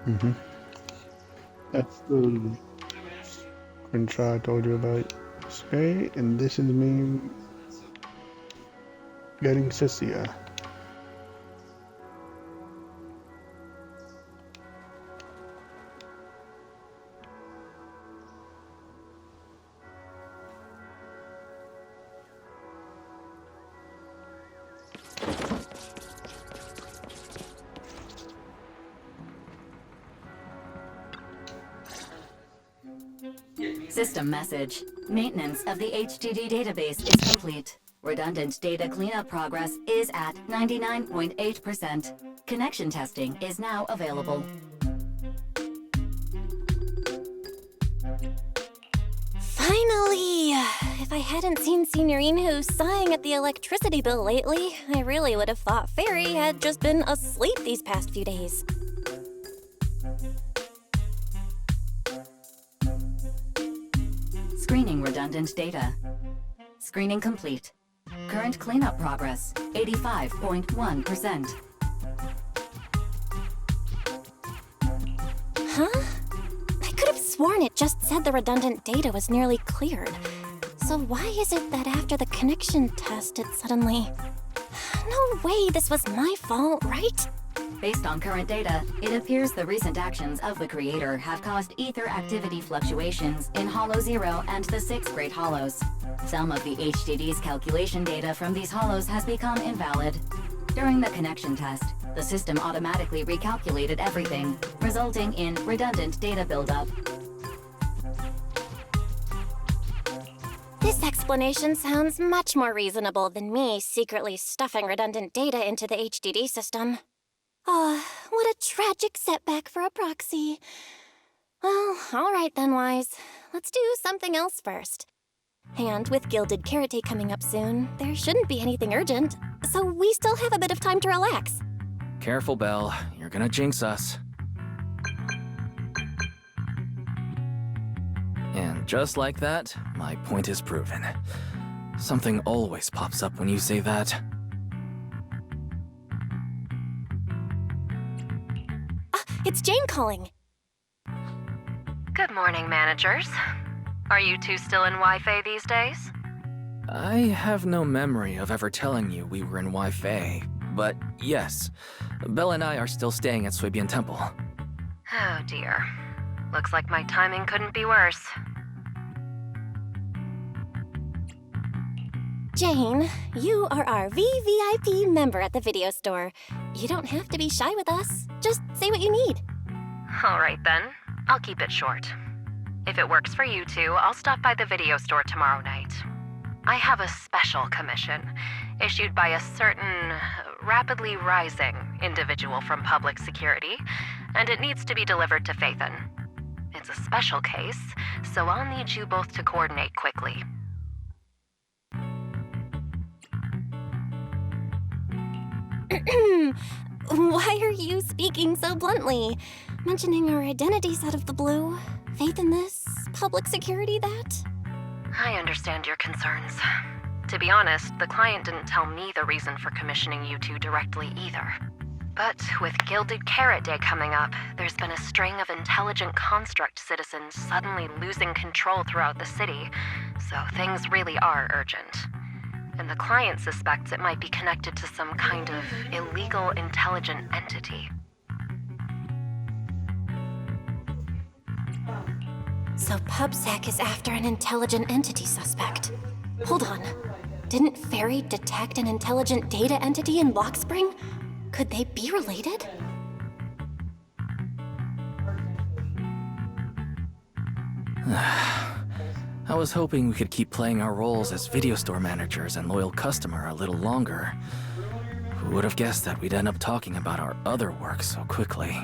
Mm-hmm. That's the screenshot I told you about yesterday, and this is me getting Cissia. System message. Maintenance of the HDD database is complete. Redundant data cleanup progress is at 99.8%. Connection testing is now available. Finally! If I hadn't seen Signorine sighing at the electricity bill lately, I really would have thought Fairy had just been asleep these past few days. Screening redundant data. Screening complete. Current cleanup progress, 85.1%. Huh? I could have sworn it just said the redundant data was nearly cleared. So why is it that after the connection test it suddenly... No way this was my fault, right? Based on current data, it appears the recent actions of the creator have caused ether activity fluctuations in Hollow 0 and the 6 Great Hollows. Some of the HDD's calculation data from these hollows has become invalid. During the connection test, the system automatically recalculated everything, resulting in redundant data buildup. This explanation sounds much more reasonable than me secretly stuffing redundant data into the HDD system. Oh, what a tragic setback for a proxy. Well, all right then, Wise. Let's do something else first. And with Gilded Carrot Day coming up soon, there shouldn't be anything urgent, so we still have a bit of time to relax. Careful, Belle. You're gonna jinx us. And just like that, my point is proven. Something always pops up when you say that. It's Jane calling. Good morning, managers. Are you two still in Wi-Fi these days? I have no memory of ever telling you we were in Wi-Fi, but yes, Belle and I are still staying at Swabian Temple. Oh dear. Looks like my timing couldn't be worse. Jane, you are our VVIP member at the video store. You don't have to be shy with us. Just say what you need. All right then, I'll keep it short. If it works for you two, I'll stop by the video store tomorrow night. I have a special commission issued by a certain rapidly rising individual from public security, and it needs to be delivered to Phaethon. It's a special case, so I'll need you both to coordinate quickly. Why are you speaking so bluntly? Mentioning our identities out of the blue? Faith in this? Public security that? I understand your concerns. To be honest, the client didn't tell me the reason for commissioning you two directly either. But with Gilded Carrot Day coming up, there's been a string of intelligent construct citizens suddenly losing control throughout the city, so things really are urgent. And the client suspects it might be connected to some kind of illegal intelligent entity. So PubSec is after an intelligent entity suspect. Hold on. Didn't Fairy detect an intelligent data entity in Blockspring? Could they be related? I was hoping we could keep playing our roles as video store managers and loyal customer a little longer. Who would have guessed that we'd end up talking about our other work so quickly?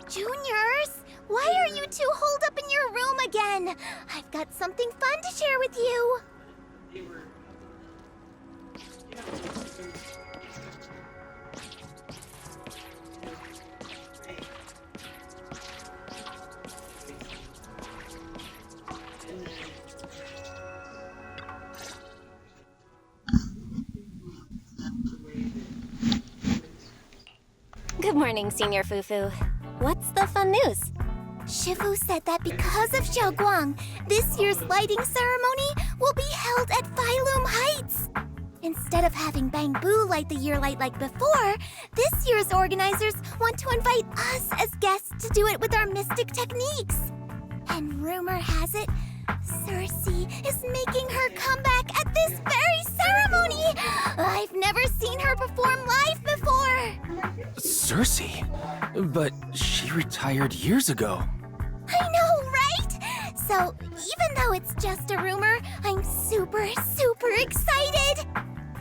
Juniors, why are you two holed up in your room again? I've got something fun to share with you. Good morning, Senior Fufu. What's the fun news? Shifu said that because of Xiaoguang, this year's lighting ceremony will be held at Phylum Heights. Instead of having Bangbu light the year light like before, this year's organizers want to invite us as guests to do it with our mystic techniques. And rumor has it, Cissia is making her comeback at this very ceremony! I've never seen her perform live before! Cissia? But she retired years ago. I know, right? So, even though it's just a rumor, I'm super excited!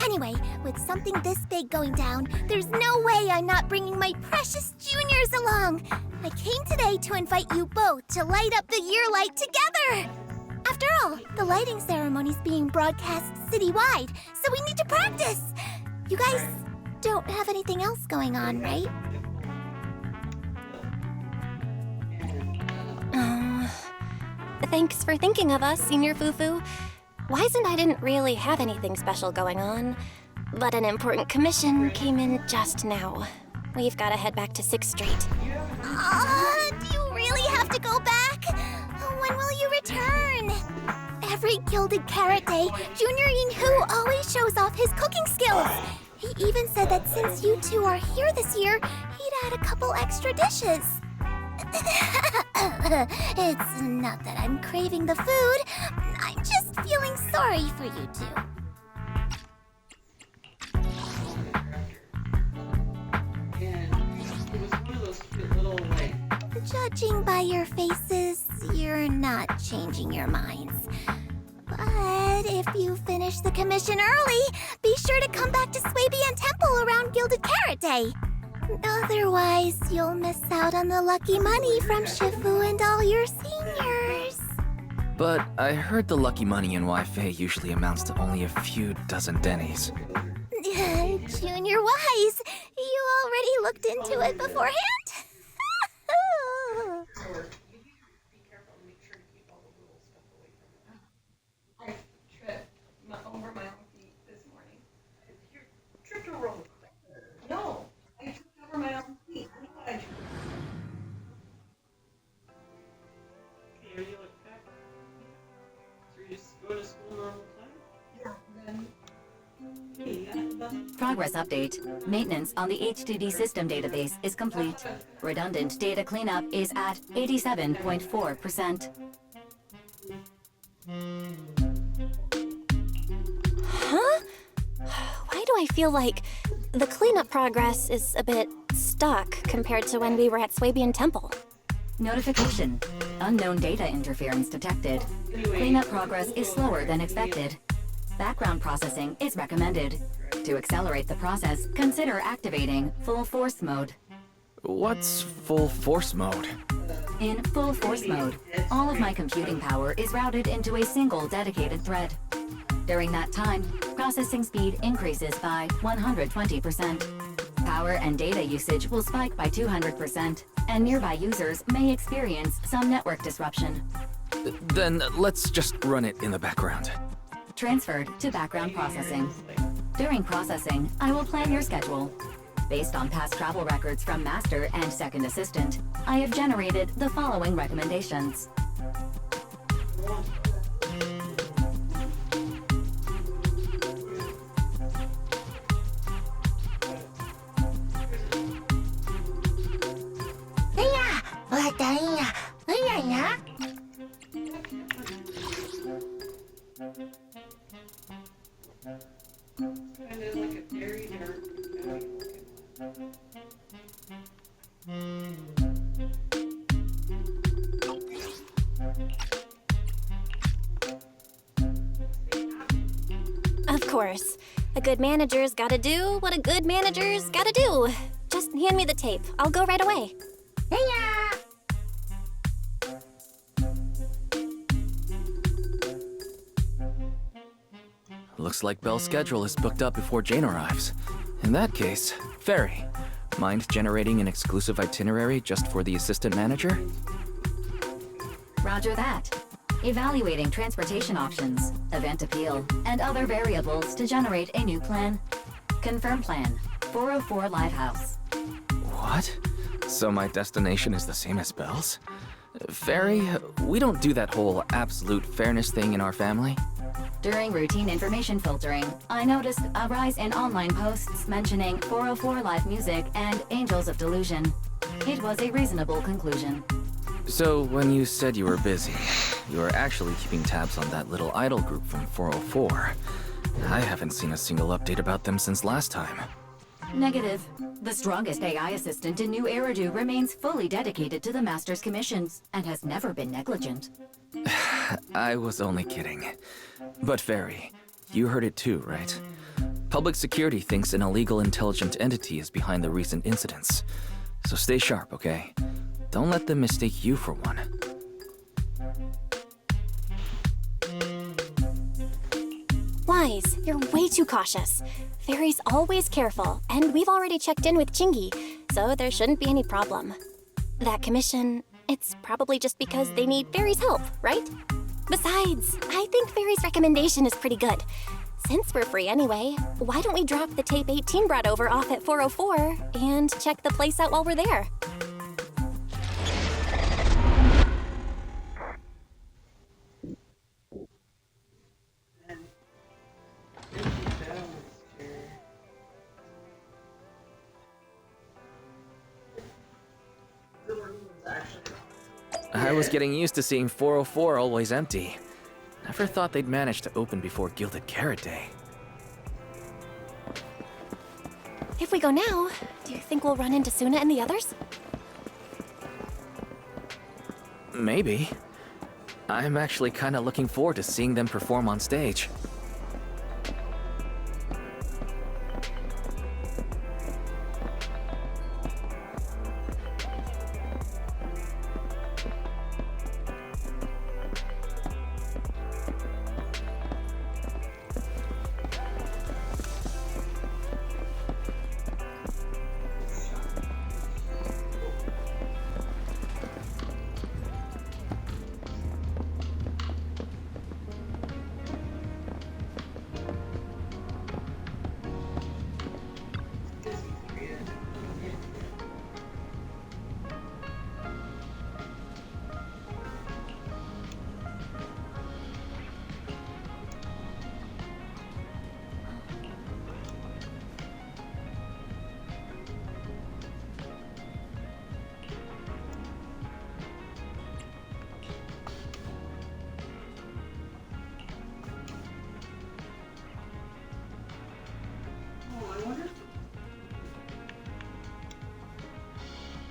Anyway, with something this big going down, there's no way I'm not bringing my precious juniors along! I came today to invite you both to light up the year light together! After all, the lighting ceremony's being broadcast citywide, so we need to practice! You guys don't have anything else going on, right? Thanks for thinking of us, Senior Fufu. Wise and I didn't really have anything special going on, but an important commission came in just now. We've got to head back to 6th Street. Do you really have to go back? When will you return? Every Gilded Carrot Day, Junior Yinhu always shows off his cooking skills. He even said that since you two are here this year, he'd add a couple extra dishes. It's not that I'm craving the food. I'm just feeling sorry for you two. Judging by your faces, you're not changing your minds. But if you finish the commission early, be sure to come back to Swabian Temple around Gilded Carrot Day. Otherwise, you'll miss out on the lucky money from Shifu and all your seniors. But I heard the lucky money in Wi-Fi usually amounts to only a few dozen dennies. Junior Wise, you already looked into it beforehand? Over my own feet this morning. You tripped over. No, I tripped over my own feet. I know I tripped. Okay, are you like back? So you just go to school normal time? Yeah. Then. Progress update. Maintenance on the HDD system database is complete. Redundant data cleanup is at 87.4%. Huh? Why do I feel like the cleanup progress is a bit stuck compared to when we were at Swabian Temple? Notification. Unknown data interference detected. Cleanup progress is slower than expected. Background processing is recommended. To accelerate the process, consider activating full force mode. What's full force mode? In full force mode, all of my computing power is routed into a single dedicated thread. During that time, processing speed increases by 120%. Power and data usage will spike by 200%, and nearby users may experience some network disruption. Then let's just run it in the background. Transferred to background processing. During processing, I will plan your schedule. Based on past travel records from Master and Second Assistant, I have generated the following recommendations. Kind of like a dairy dirt. Of course. A good manager's gotta do what a good manager's gotta do. Just hand me the tape. I'll go right away. Hey-ya! Looks like Belle's schedule is booked up before Jane arrives. In that case, Ferry, mind generating an exclusive itinerary just for the assistant manager? Roger that. Evaluating transportation options, event appeal, and other variables to generate a new plan. Confirm plan. 404 Livehouse. What? So my destination is the same as Belle's? Ferry, we don't do that whole absolute fairness thing in our family. During routine information filtering, I noticed a rise in online posts mentioning 404 Live Music and Angels of Delusion. It was a reasonable conclusion. So when you said you were busy, you were actually keeping tabs on that little idol group from 404. I haven't seen a single update about them since last time. Negative. The strongest AI assistant in New Eridu remains fully dedicated to the Master's commissions and has never been negligent. I was only kidding. But Ferry, you heard it too, right? Public security thinks an illegal intelligent entity is behind the recent incidents. So stay sharp, okay? Don't let them mistake you for one. Wise, you're way too cautious. Fairy's always careful, and we've already checked in with Chingy, so there shouldn't be any problem. That commission, it's probably just because they need Fairy's help, right? Besides, I think Fairy's recommendation is pretty good. Since we're free anyway, why don't we drop the tape 18 brought over off at 404 and check the place out while we're there? I was getting used to seeing 404 always empty. Never thought they'd manage to open before Gilded Carrot Day. If we go now, do you think we'll run into Suna and the others? Maybe. I'm actually kinda looking forward to seeing them perform on stage.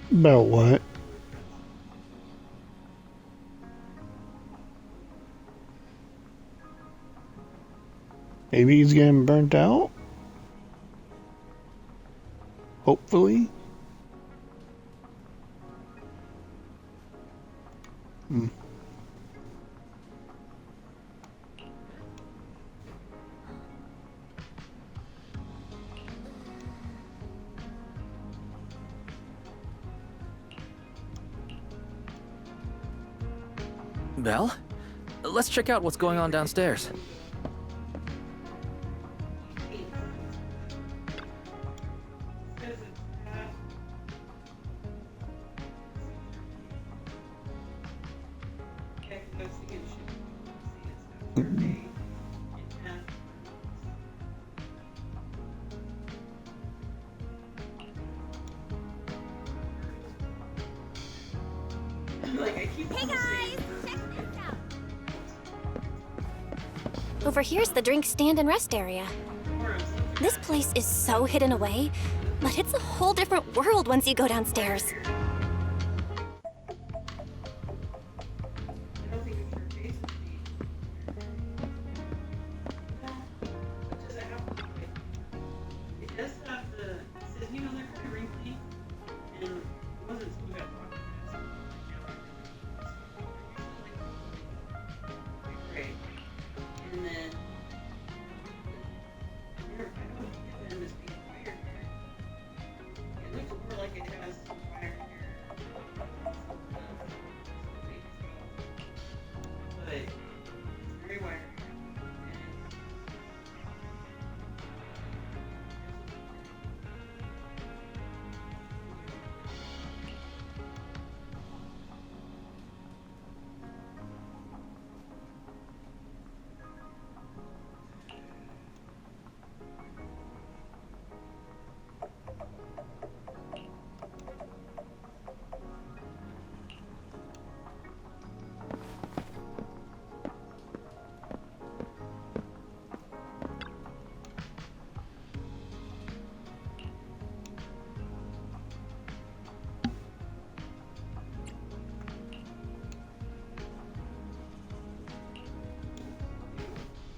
About what? Maybe he's getting burnt out? Hopefully? Belle? Let's check out what's going on downstairs. Over here's the drink stand and rest area. This place is so hidden away, but it's a whole different world once you go downstairs.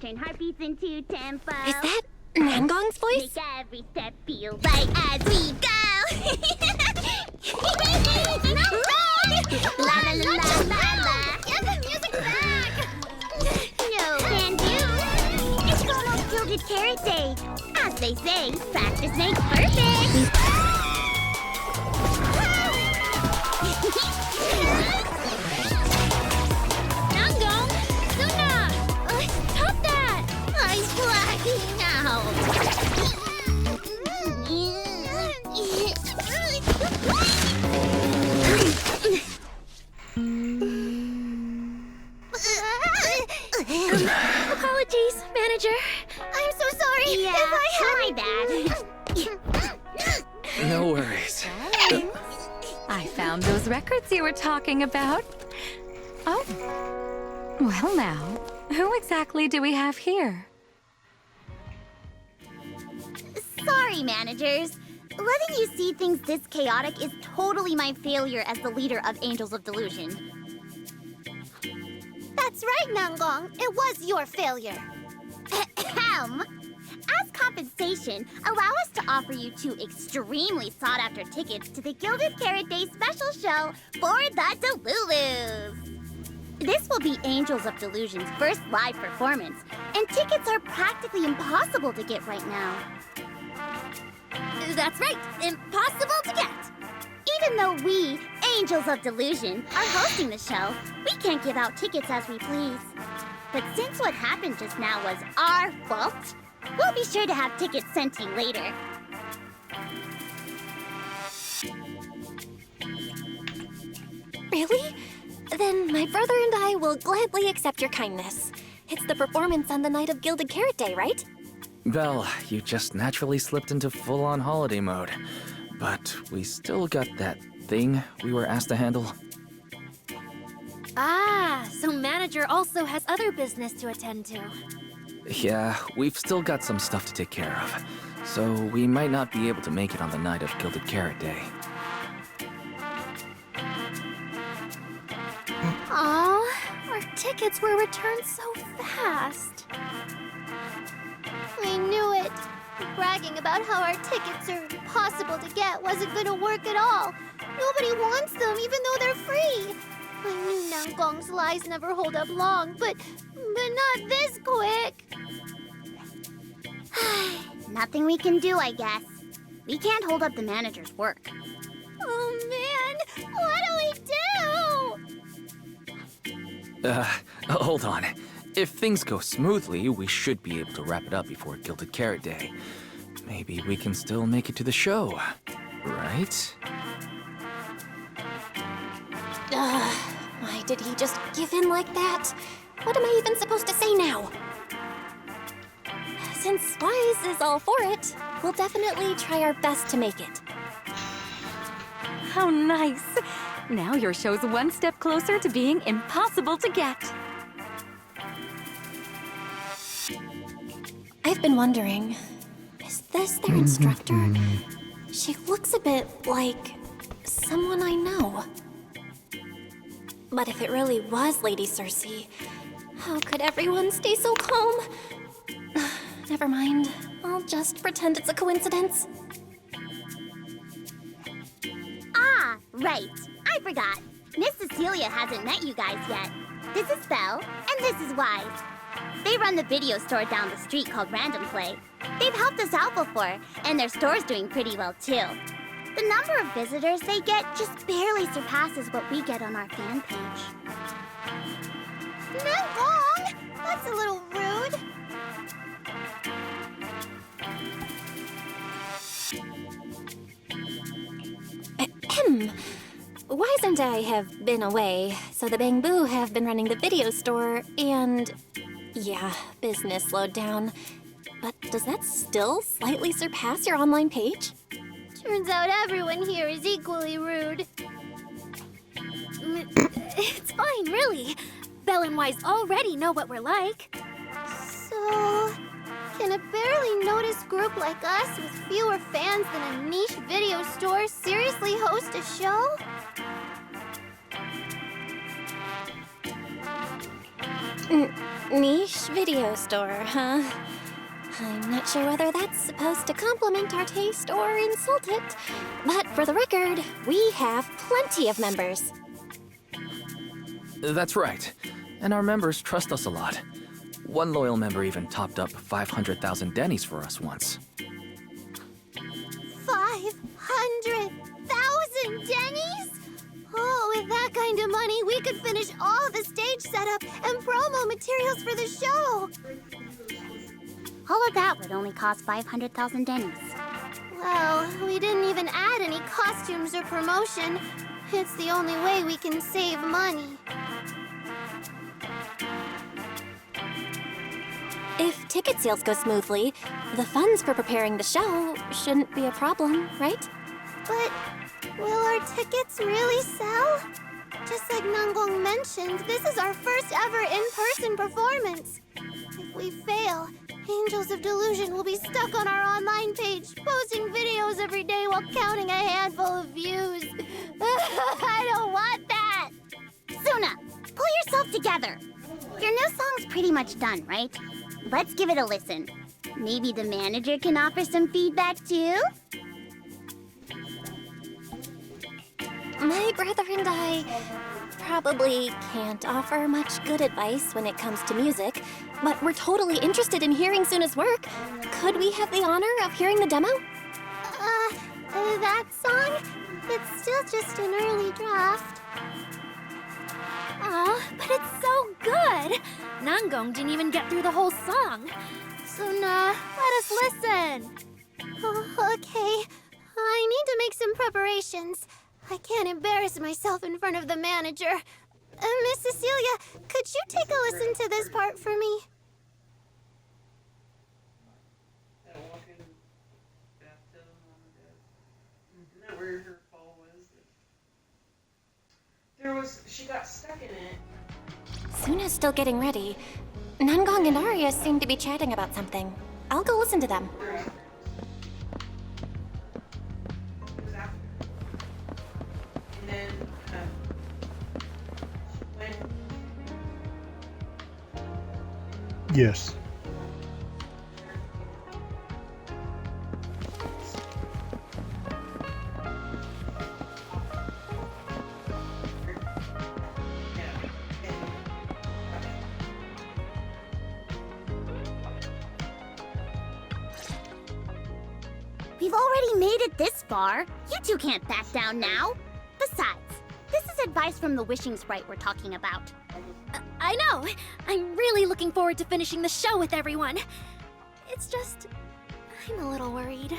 Turn heartbeats into tempo. Is that Nangong's voice? Make every step feel right as we go. No, la la la la la la. Get the music back. No can do. It's almost Gilded Carrot Day. As they say, practice makes perfect. Nangong, Suna, stop that! I'm blacking Apologies, manager. I'm so sorry. Yeah, if I had my bad. No worries. I found those records you were talking about. Oh. Well now, who exactly do we have here? Sorry, managers. Letting you see things this chaotic is totally my failure as the leader of Angels of Delusion. That's right, Nangong. It was your failure. Ahem. As compensation, allow us to offer you 2 extremely sought-after tickets to the Gilded Carrot Day special show for the Delulus. This will be Angels of Delusion's first live performance, and tickets are practically impossible to get right now. That's right, impossible to get. Even though we, Angels of Delusion, are hosting the show, we can't give out tickets as we please. But since what happened just now was our fault, we'll be sure to have tickets sent to you later. Really? Then my brother and I will gladly accept your kindness. It's the performance on the night of Gilded Carrot Day, right? Belle, you just naturally slipped into full-on holiday mode. But we still got that thing we were asked to handle. Ah, so manager also has other business to attend to. Yeah, we've still got some stuff to take care of. So we might not be able to make it on the night of Gilded Carrot Day. Aw, our tickets were returned so fast. I knew it. Bragging about how our tickets are impossible to get wasn't gonna work at all. Nobody wants them, even though they're free. I knew Nangong's lies never hold up long, but not this quick. Nothing we can do, I guess. We can't hold up the manager's work. Oh man, what do we do? Hold on. If things go smoothly, we should be able to wrap it up before Gilded Carrot Day. Maybe we can still make it to the show, right? Why did he just give in like that? What am I even supposed to say now? Since Wise is all for it, we'll definitely try our best to make it. How nice. Now your show's one step closer to being impossible to get. I've been wondering, is this their instructor? She looks a bit like someone I know. But if it really was Lady Circe, how could everyone stay so calm? Never mind. I'll just pretend it's a coincidence. Ah, right. I forgot. Miss Cecilia hasn't met you guys yet. This is Belle, and this is Wise. They run the video store down the street called Random Play. They've helped us out before, and their store's doing pretty well too. The number of visitors they get just barely surpasses what we get on our fan page. Not wrong! That's a little rude. Ahem. Wise and I have been away, so the Bamboo have been running the video store, and yeah, business slowed down. But does that still slightly surpass your online page? Turns out everyone here is equally rude. It's fine, really. Belle and Wise already know what we're like. So, can a barely noticed group like us with fewer fans than a niche video store seriously host a show? Niche video store, huh? I'm not sure whether that's supposed to compliment our taste or insult it, but for the record, we have plenty of members. That's right. And our members trust us a lot. One loyal member even topped up 500,000 Dennies for us once. 500,000 Dennies? Oh, with that kind of money, we could finish all the stage setup and promo materials for the show. All of that would only cost 500,000 Dennies. Well, we didn't even add any costumes or promotion. It's the only way we can save money. If ticket sales go smoothly, the funds for preparing the show shouldn't be a problem, right? But will our tickets really sell? Just like Nanggong mentioned, this is our first ever in-person performance. If we fail, Angels of Delusion will be stuck on our online page, posting videos every day while counting a handful of views. I don't want that! Suna, pull yourself together. Your new song's pretty much done, right? Let's give it a listen. Maybe the manager can offer some feedback too? My brother and I probably can't offer much good advice when it comes to music, but we're totally interested in hearing Suna's work. Could we have the honor of hearing the demo? That song? It's still just an early draft. Aw, but it's so good! Nanggong didn't even get through the whole song. Suna, let us listen. Oh, okay. I need to make some preparations. I can't embarrass myself in front of the manager. Miss Cecilia, could you take a listen to this part for me? That walk-in bathtub on the desk. Isn't that where her fall was? She got stuck in it. Suna's still getting ready. Nanggong and Arya seem to be chatting about something. I'll go listen to them. It was after. And then, she went. Yes. We've already made it this far. You two can't back down now. Besides, this is advice from the wishing sprite we're talking about. I know! I'm really looking forward to finishing the show with everyone. It's just... I'm a little worried.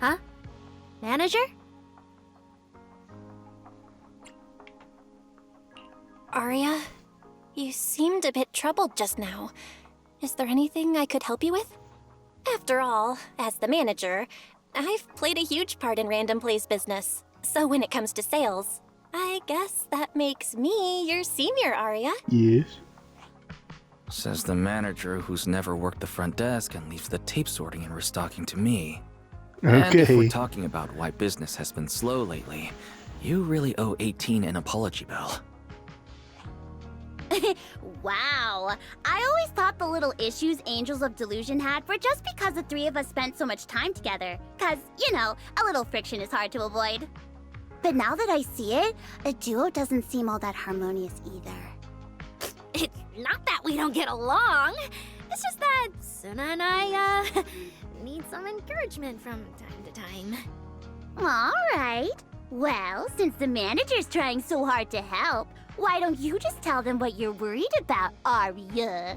Huh? Manager? Arya, you seemed a bit troubled just now. Is there anything I could help you with? After all, as the manager, I've played a huge part in Random Play's business. So when it comes to sales, I guess that makes me your senior, Arya. Yes. Says the manager who's never worked the front desk and leaves the tape sorting and restocking to me. And if we're Okay. talking about why business has been slow lately, you really owe 18 an apology bill. Wow. I always thought the little issues Angels of Delusion had were just because the three of us spent so much time together. Cause, you know, a little friction is hard to avoid. But now that I see it, a duo doesn't seem all that harmonious either. It's not that we don't get along. It's just that Suna and I, need some encouragement from time to time. All right. Well, since the manager's trying so hard to help, why don't you just tell them what you're worried about, Arya?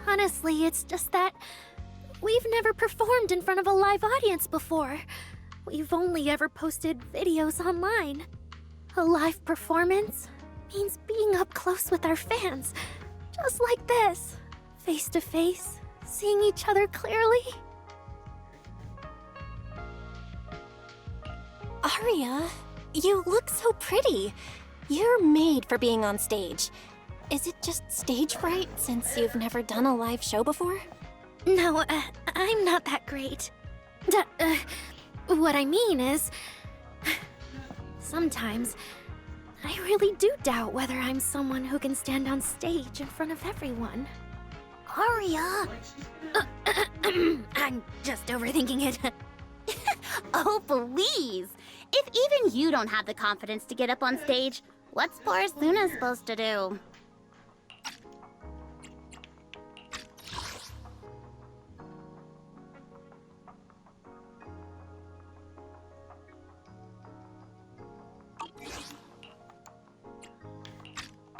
Honestly, it's just that we've never performed in front of a live audience before. We've only ever posted videos online. A live performance means being up close with our fans, just like this, face to face, seeing each other clearly. Arya, you look so pretty. You're made for being on stage. Is it just stage fright since you've never done a live show before? No, I'm not that great. What I mean is, sometimes I really do doubt whether I'm someone who can stand on stage in front of everyone. Aria! I'm just overthinking it. Oh, please! If even you don't have the confidence to get up on stage, what's poor Suna supposed to do?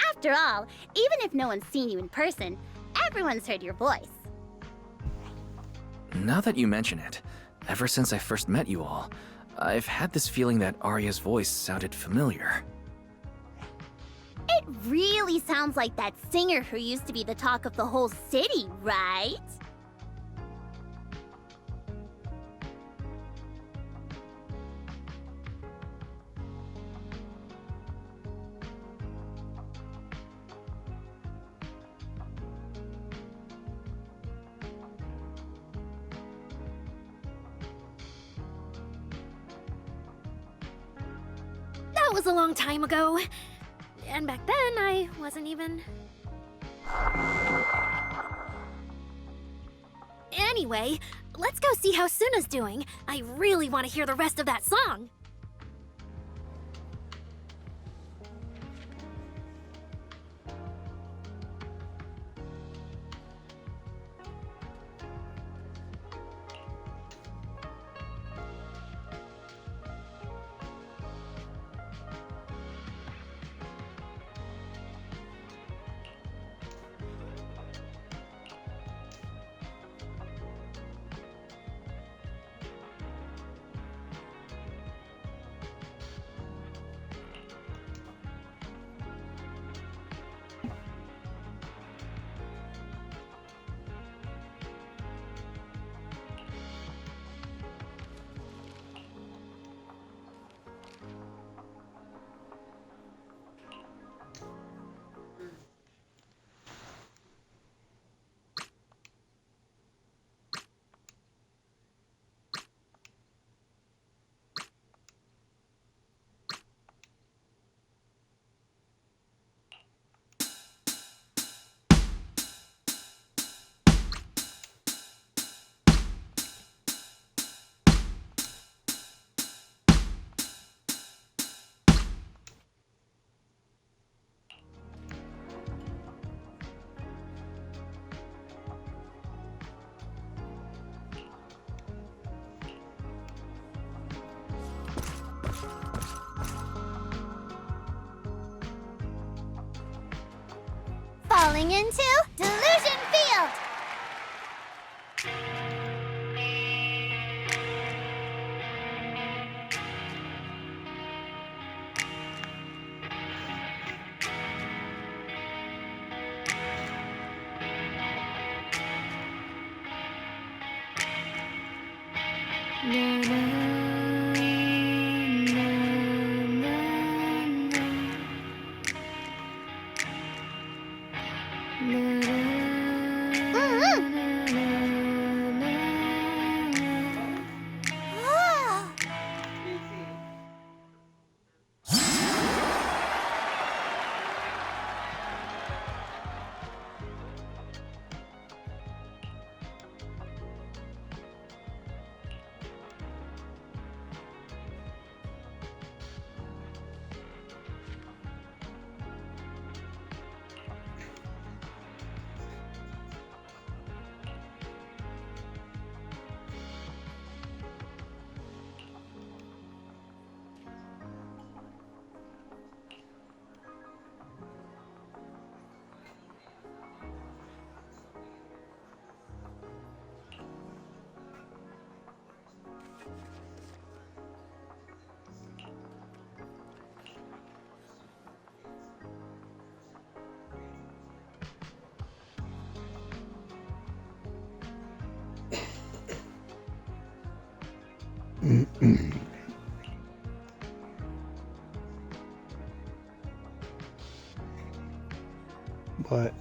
After all, even if no one's seen you in person, everyone's heard your voice. Now that you mention it, ever since I first met you all, I've had this feeling that Arya's voice sounded familiar. It really sounds like that singer who used to be the talk of the whole city, right? That was a long time ago. And back then, I wasn't even... Anyway, let's go see how Suna's doing. I really want to hear the rest of that song. Falling into Delusion Field! Ah! But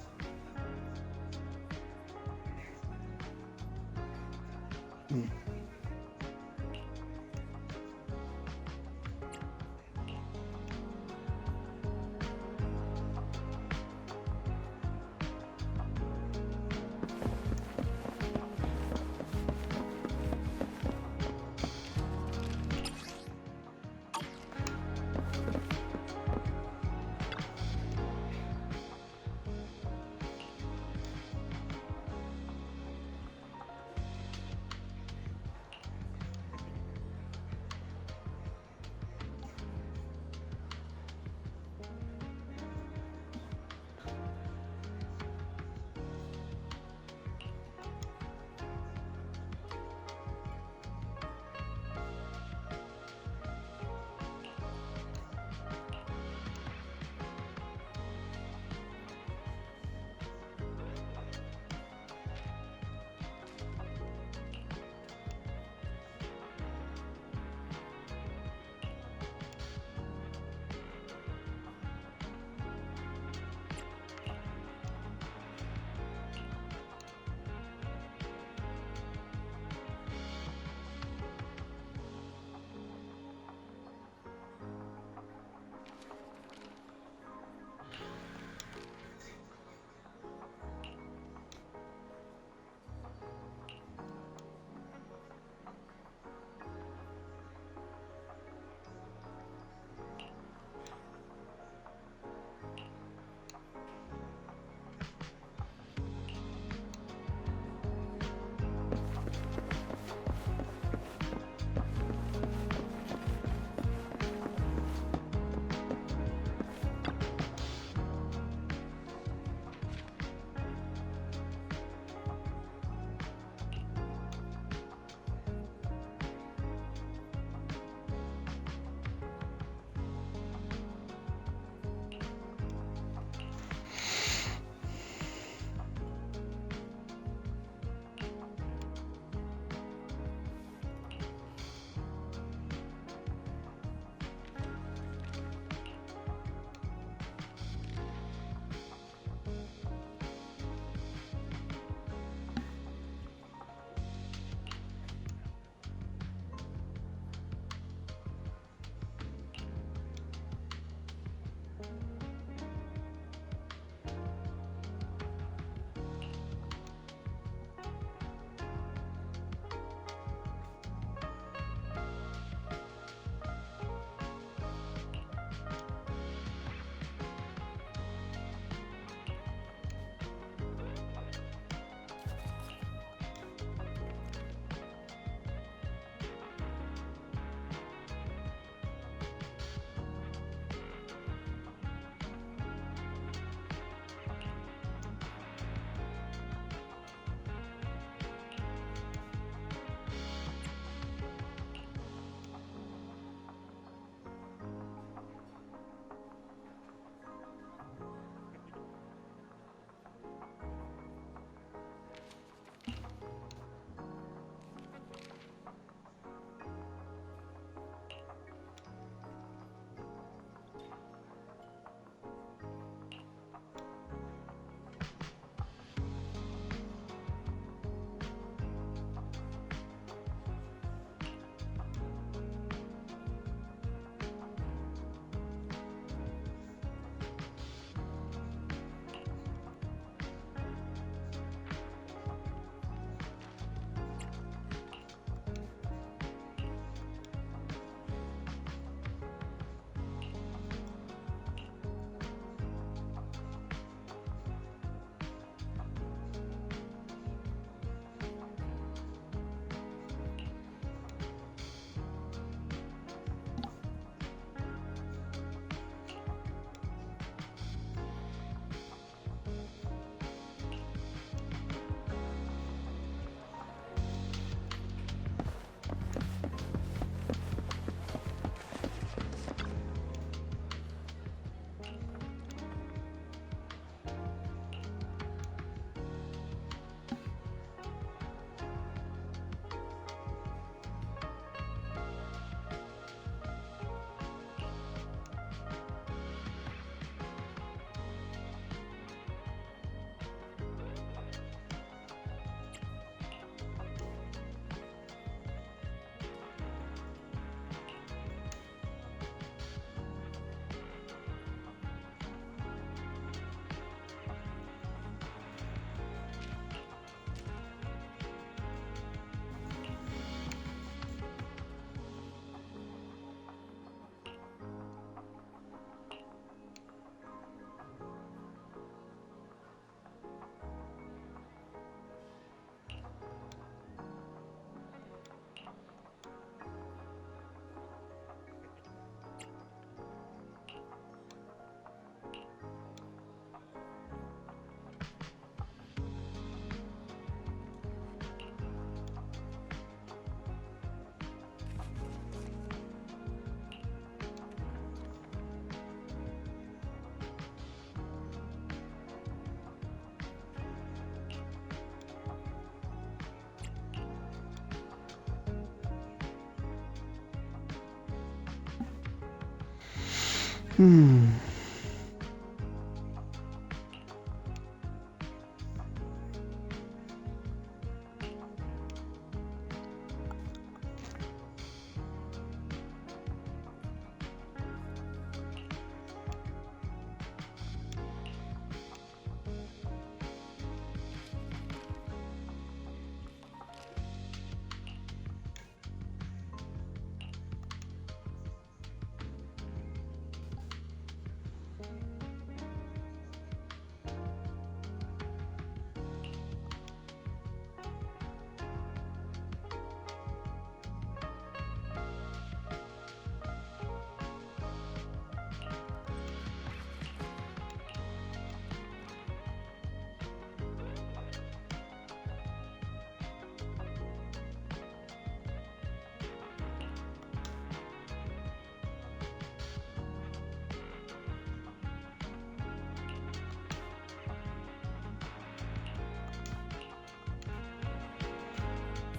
Hmm.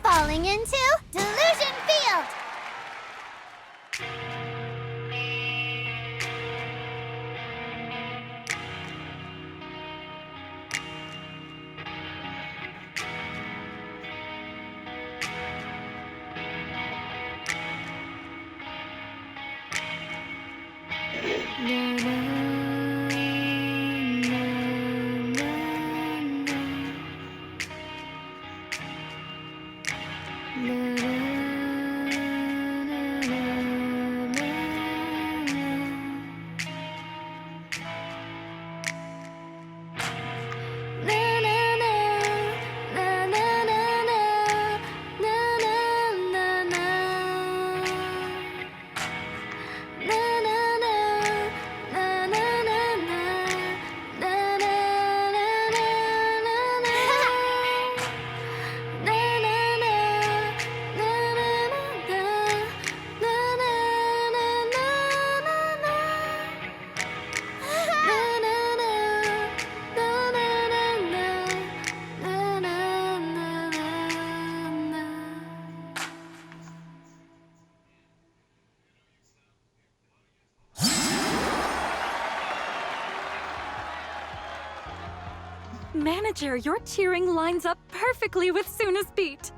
Falling into Delusion Field! Manager, your cheering lines up perfectly with Suna's beat.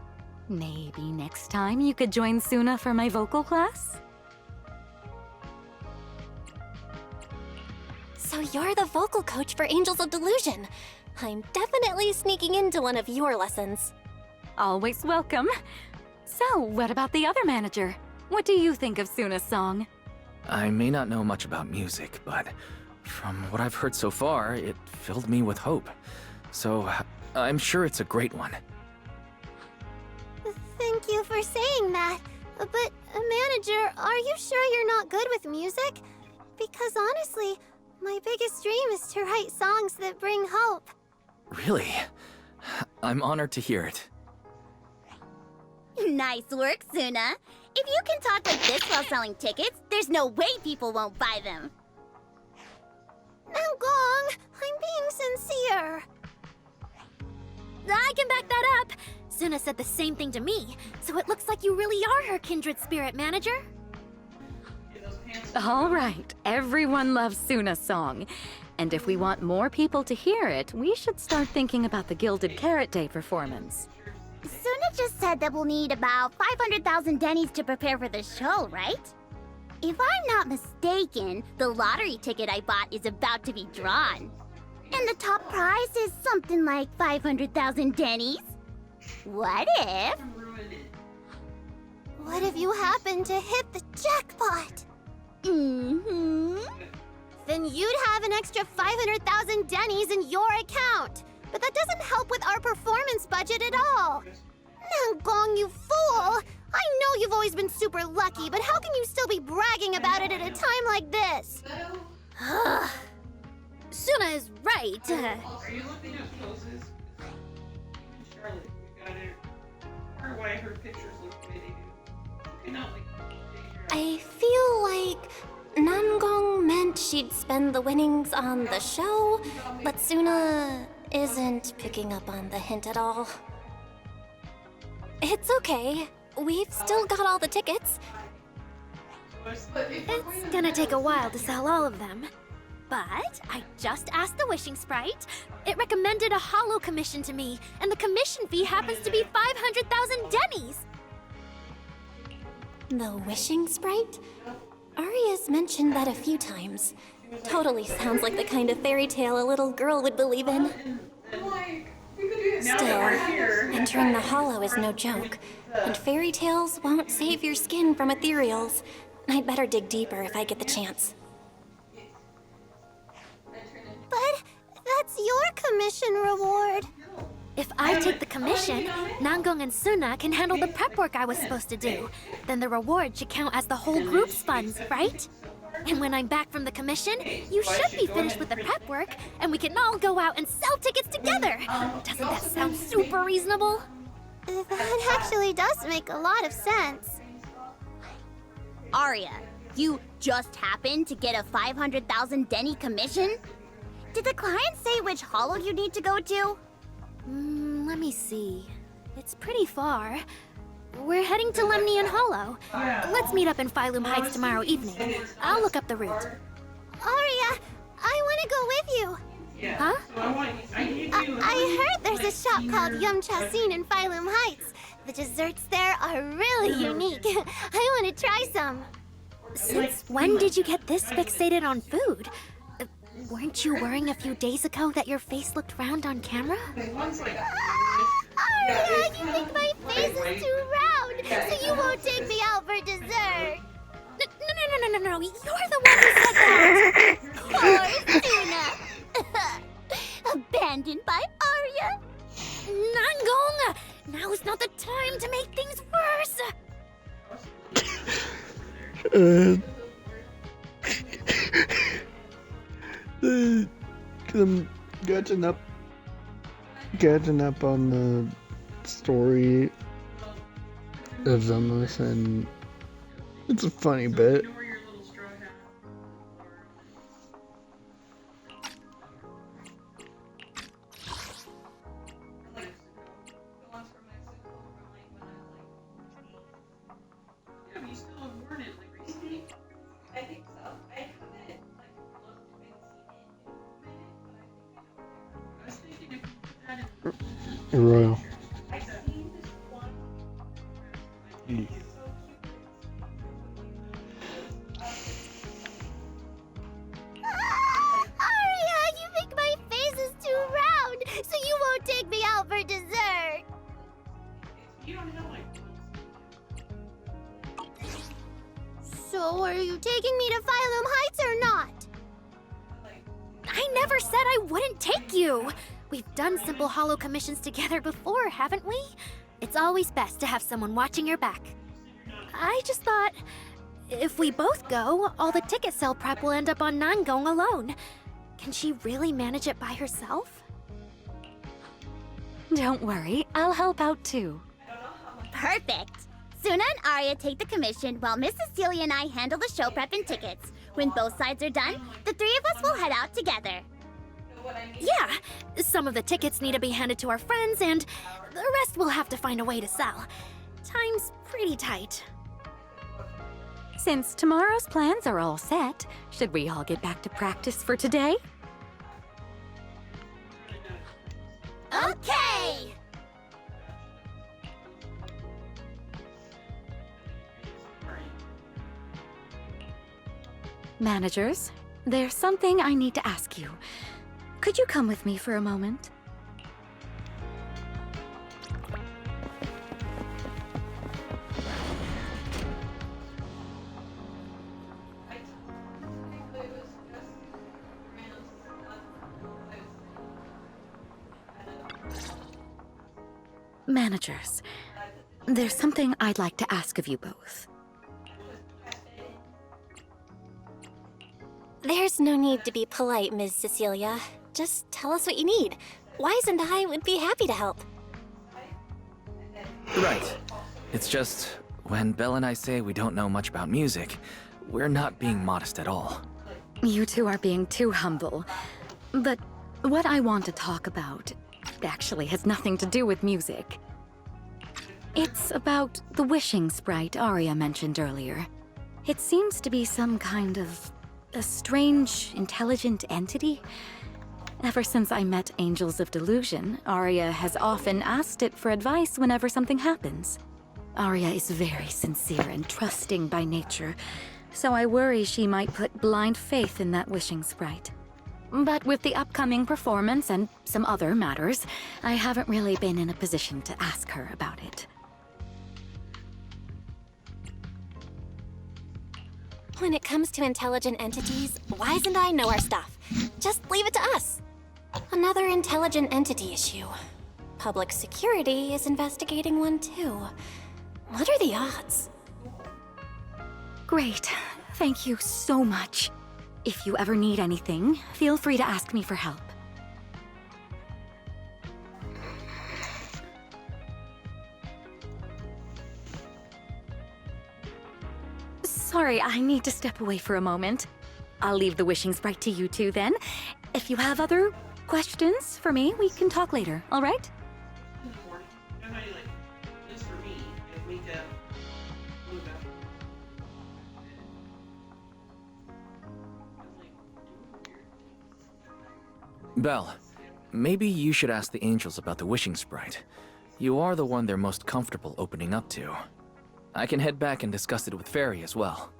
Maybe next time you could join Suna for my vocal class? So you're the vocal coach for Angels of Delusion. I'm definitely sneaking into one of your lessons. Always welcome. So, what about the other manager? What do you think of Suna's song? I may not know much about music, but from what I've heard so far, it filled me with hope. So, I'm sure it's a great one. Thank you for saying that. But, manager, are you sure you're not good with music? Because honestly, my biggest dream is to write songs that bring hope. Really? I'm honored to hear it. Nice work, Suna. If you can talk like this while selling tickets, there's no way people won't buy them. Now, Gong, I'm being sincere. I can back that up. Suna said the same thing to me, so it looks like you really are her kindred spirit, manager. All right, everyone loves Suna's song. And if we want more people to hear it, we should start thinking about the Gilded Carrot Day performance. Suna just said that we'll need about 500,000 dennies to prepare for the show, right? If I'm not mistaken, the lottery ticket I bought is about to be drawn. And the top prize is something like 500,000 dennies. What if... What if you happen to hit the jackpot? Mm-hmm. Then you'd have an extra 500,000 dennies in your account. But that doesn't help with our performance budget at all. Now, Gong, you fool! I know you've always been super lucky, but how can you still be bragging about it at a time like this? Suna is right. Are you looking at poses? Charlotte, we got it. Or why her pictures look the way they do. You cannot, like, I feel like Nangong meant she'd spend the winnings on the show, but Suna isn't picking up on the hint at all. It's okay. We've still got all the tickets. It's gonna take a while to sell all of them. But I just asked the wishing sprite. It recommended a holo commission to me, and the commission fee happens to be 500,000 dennies. The wishing sprite? Aria's mentioned that a few times. Totally sounds like the kind of fairy tale a little girl would believe in. Still, entering the hollow is no joke, and fairy tales won't save your skin from ethereals. I'd better dig deeper if I get the chance. But that's your commission reward. If I take the commission, Nangong and Suna can handle the prep work I was supposed to do. Then the reward should count as the whole group's funds, right? And when I'm back from the commission, you should be finished with the prep work, and we can all go out and sell tickets together. Doesn't that sound super reasonable? That actually does make a lot of sense. Arya, you just happened to get a 500,000 denny commission? Did the client say which hollow you need to go to? Let me see. It's pretty far. We're heading to Lemnian Hollow. Let's meet up in Phylum Heights tomorrow evening. I'll look up the route. Arya, I want to go with you. Huh? I heard there's a shop called Yum Chasin in Phylum Heights. The desserts there are really unique. I want to try some. Since when did you get this fixated on food? Weren't you worrying a few days ago that your face looked round on camera? Arya, you think my face is too round, so you won't take me out for dessert. No, you're the one who said that! Poor Suna. Abandoned by Arya. Nangong! Now is not the time to make things worse! I'm catching up on the story of Zumos, and it's a funny bit. Royal. Arya, you think my face is too round, so you won't take me out for dessert. So are you taking me to Phylum Heights or not? I never said I wouldn't take you! We've done simple hollow commissions together before, haven't we? It's always best to have someone watching your back. I just thought, if we both go, all the ticket sale prep will end up on Nangong alone. Can she really manage it by herself? Don't worry, I'll help out too. Perfect. Suna and Arya take the commission while Miss Cecilia and I handle the show prep and tickets. When both sides are done, the three of us will head out together. Yeah, some of the tickets need to be handed to our friends, and the rest we'll have to find a way to sell. Time's pretty tight. Since tomorrow's plans are all set, should we all get back to practice for today? Okay! Managers, there's something I need to ask you. Could you come with me for a moment? Managers, there's something I'd like to ask of you both. There's no need to be polite, Ms. Cecilia. Just tell us what you need. Wise and I would be happy to help. Right. It's just, when Belle and I say we don't know much about music, we're not being modest at all. You two are being too humble. But what I want to talk about actually has nothing to do with music. It's about the wishing sprite Arya mentioned earlier. It seems to be some kind of a strange, intelligent entity. Ever since I met Angels of Delusion, Arya has often asked it for advice whenever something happens. Arya is very sincere and trusting by nature, so I worry she might put blind faith in that wishing sprite. But with the upcoming performance and some other matters, I haven't really been in a position to ask her about it. When it comes to intelligent entities, Wise and I know our stuff. Just leave it to us. Another intelligent entity issue. Public security is investigating one too. What are the odds? Great. Thank you so much. If you ever need anything, feel free to ask me for help. Sorry, I need to step away for a moment. I'll leave the wishing sprite to you two then. If you have other questions for me, we can talk later, all right? In the morning. You know how you like, just for me, I wake up, move up. I'm like, doing weird things. Belle, maybe you should ask the angels about the wishing sprite. You are the one they're most comfortable opening up to. I can head back and discuss it with Fairy as well.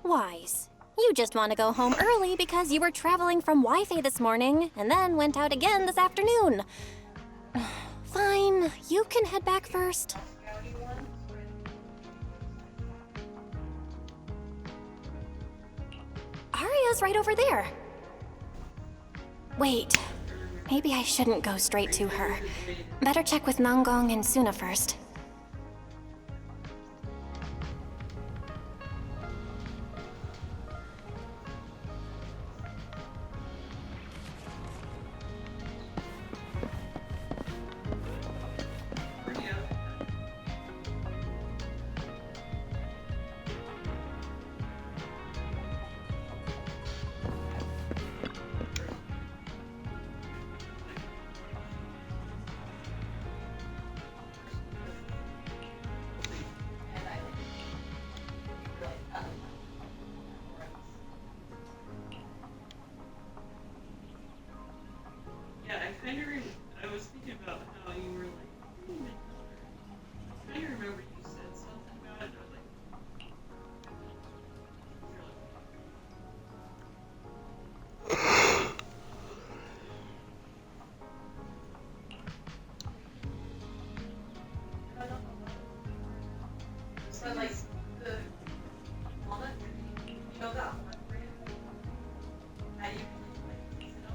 Wise, you just want to go home early because you were traveling from Wi-Fi this morning and then went out again this afternoon. Fine, you can head back first. Arya's right over there. Wait, maybe I shouldn't go straight to her. Better check with Nangong and Suna first. Yeah, I was thinking about how you were like, I kind of remember you said something about it, and I was like, but like, the walnut, you know that one brand? How you can like mix it up?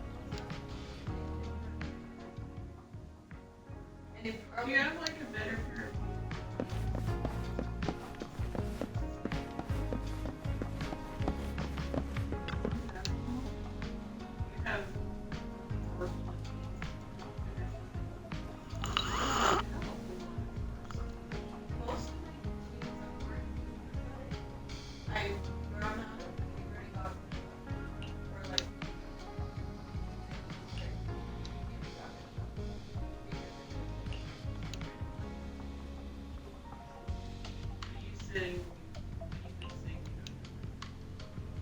Do you have like a better pair of you have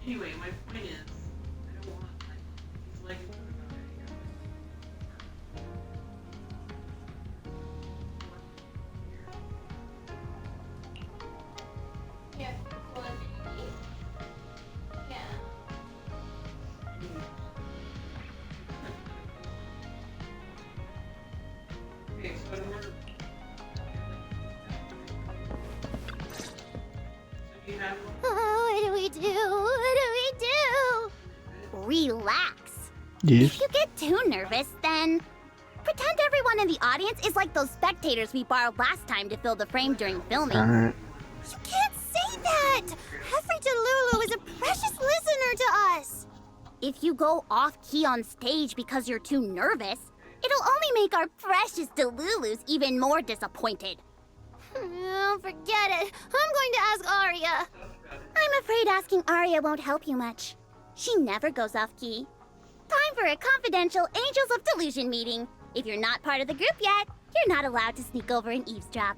anyway, my point is, I don't want like these leggings to go there. Yeah, well, that's what you need. Yeah. Okay, so we're. So you have one. Oh, what do we do? What do we do? Relax. Yes. If you get too nervous, then pretend everyone in the audience is like those spectators we borrowed last time to fill the frame during filming. Alright. You can't say that! Every Delulu is a precious listener to us! If you go off-key on stage because you're too nervous, it'll only make our precious Delulus even more disappointed. Oh, forget it. I'm going to ask Arya. I'm afraid asking Arya won't help you much. She never goes off-key. Time for a confidential Angels of Delusion meeting. If you're not part of the group yet, you're not allowed to sneak over and eavesdrop.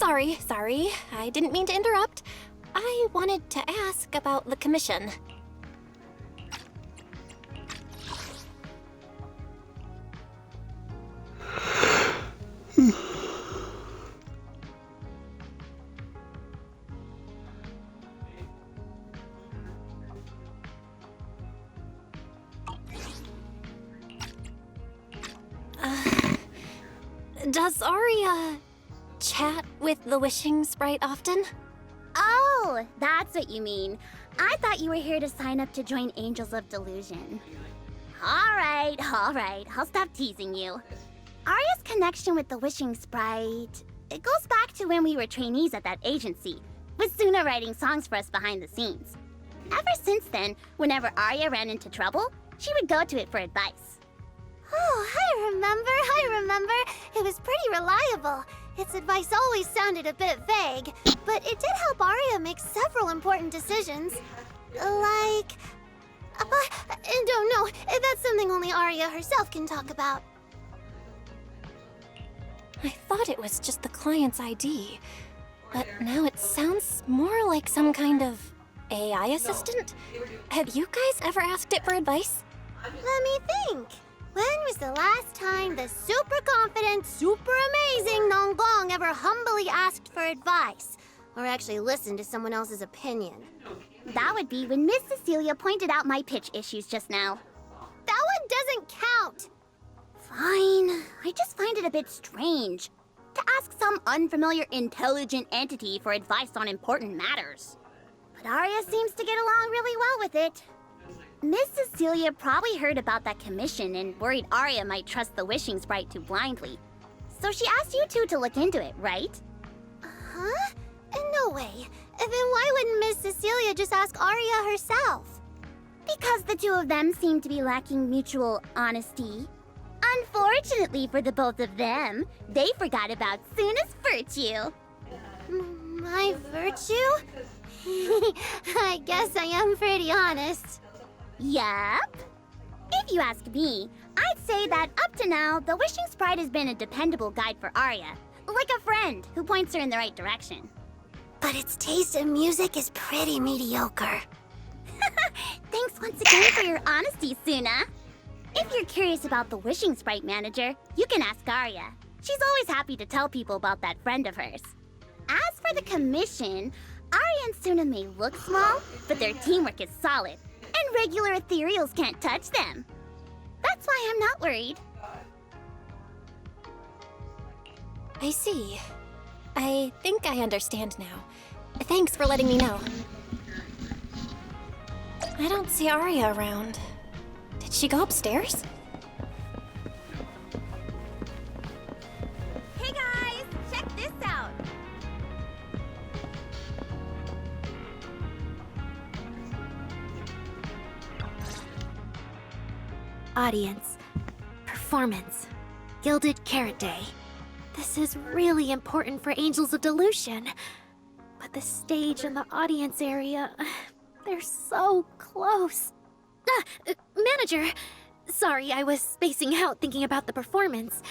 Sorry. I didn't mean to interrupt. I wanted to ask about the commission. Does Arya chat with the wishing sprite often? Oh, that's what you mean. I thought you were here to sign up to join Angels of Delusion. All right. I'll stop teasing you. Arya's connection with the Wishing Sprite, it goes back to when we were trainees at that agency, with Suna writing songs for us behind the scenes. Ever since then, whenever Arya ran into trouble, she would go to it for advice. Oh, I remember. It was pretty reliable. Its advice always sounded a bit vague, but it did help Arya make several important decisions. Like... don't know. That's something only Arya herself can talk about. I thought it was just the client's ID, but now it sounds more like some kind of AI assistant. Have you guys ever asked it for advice? Let me think. When was the last time the super confident, super amazing Nonggong ever humbly asked for advice? Or actually listened to someone else's opinion? That would be when Miss Cecilia pointed out my pitch issues just now. That one doesn't count! Fine. I just find it a bit strange to ask some unfamiliar intelligent entity for advice on important matters. But Arya seems to get along really well with it. Miss Cecilia probably heard about that commission and worried Arya might trust the Wishing Sprite too blindly. So she asked you two to look into it, right? Huh? No way. Then why wouldn't Miss Cecilia just ask Arya herself? Because the two of them seem to be lacking mutual honesty. Unfortunately for the both of them, they forgot about Suna's virtue. My virtue? I guess I am pretty honest. Yup. If you ask me, I'd say that up to now, the Wishing Sprite has been a dependable guide for Arya. Like a friend who points her in the right direction. But its taste in music is pretty mediocre. Thanks once again for your honesty, Suna. If you're curious about the Wishing Sprite manager, you can ask Arya. She's always happy to tell people about that friend of hers. As for the commission, Arya and Suna may look small, but their teamwork is solid, and regular ethereals can't touch them. That's why I'm not worried. I see. I think I understand now. Thanks for letting me know. I don't see Arya around. Did she go upstairs? Hey guys, check this out. Audience. Performance. Gilded Carrot Day. This is really important for Angels of Delusion. But the stage and the audience area, they're so close. Manager! Sorry, I was spacing out thinking about the performance.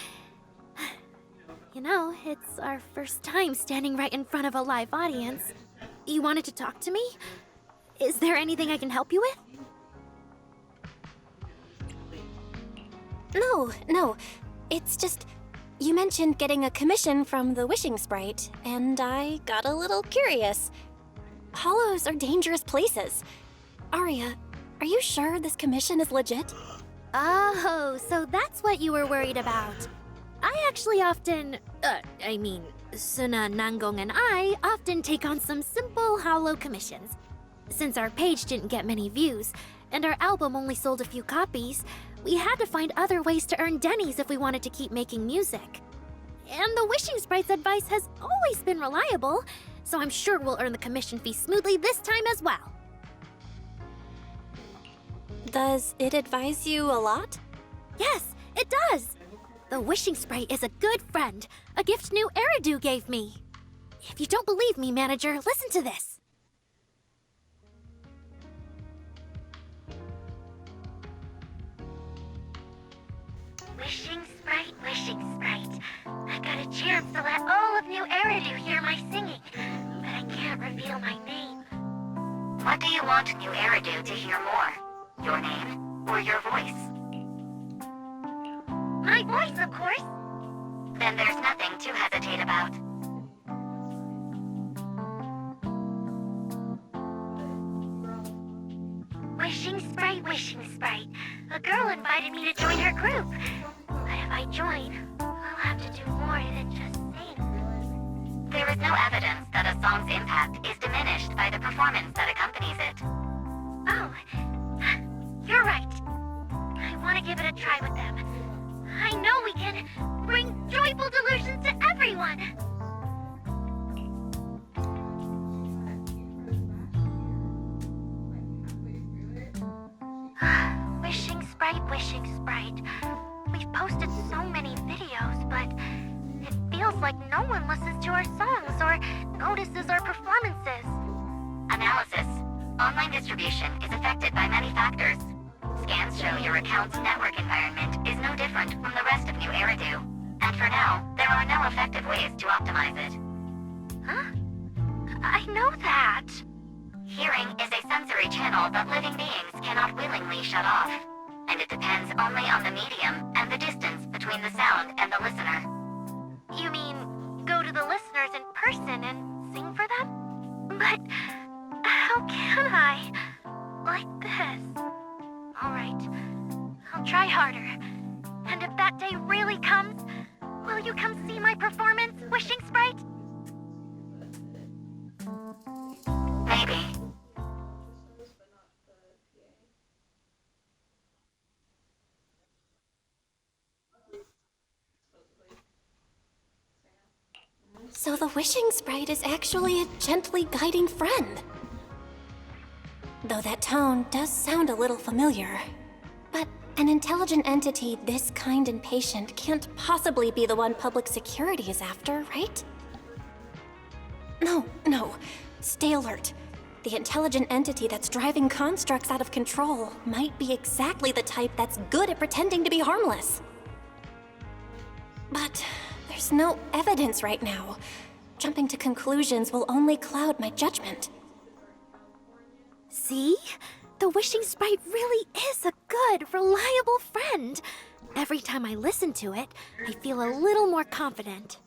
You know, it's our first time standing right in front of a live audience. You wanted to talk to me? Is there anything I can help you with? No. It's just, you mentioned getting a commission from the Wishing Sprite, and I got a little curious. Hollows are dangerous places. Arya, are you sure this commission is legit? Oh, so that's what you were worried about. I actually often, Suna, Nangong, and I often take on some simple hollow commissions. Since our page didn't get many views, and our album only sold a few copies, we had to find other ways to earn dennies if we wanted to keep making music. And the Wishing Sprite's advice has always been reliable, so I'm sure we'll earn the commission fee smoothly this time as well. Does it advise you a lot? Yes, it does! The Wishing Sprite is a good friend, a gift new Eridu gave me. If you don't believe me, manager, listen to this. Wishing Sprite, I got a chance to let all of New Eridu hear my singing, but I can't reveal my name. What do you want New Eridu to hear more? Your name or your voice? My voice, of course. Then there's nothing to hesitate about. Wishing Sprite. A girl invited me to join her group. But if I join, I'll have to do more than just sing. There is no evidence that a song's impact is diminished by the performance that accompanies it. Oh, you're right. I want to give it a try with them. I know we can bring joyful delusions to everyone. Wishing Sprite. We've posted so many videos, but it feels like no one listens to our songs or notices our performances. Analysis. Online distribution is affected by many factors. Scans show your account's network environment is no different from the rest of New Eridu. And for now, there are no effective ways to optimize it. Huh? I know that. Hearing is a sensory channel that living beings cannot willingly shut off. And it depends only on the medium and the distance between the sound and the listener. You mean, go to the listeners in person and sing for them? But how can I? Like this. Alright, I'll try harder. And if that day really comes, will you come see my performance, Wishing Sprite? Maybe. So the Wishing Sprite is actually a gently guiding friend. Though that tone does sound a little familiar. But an intelligent entity this kind and patient can't possibly be the one public security is after, right? No. Stay alert. The intelligent entity that's driving constructs out of control might be exactly the type that's good at pretending to be harmless. But there's no evidence right now. Jumping to conclusions will only cloud my judgment. See? The Wishing Sprite really is a good, reliable friend. Every time I listen to it, I feel a little more confident.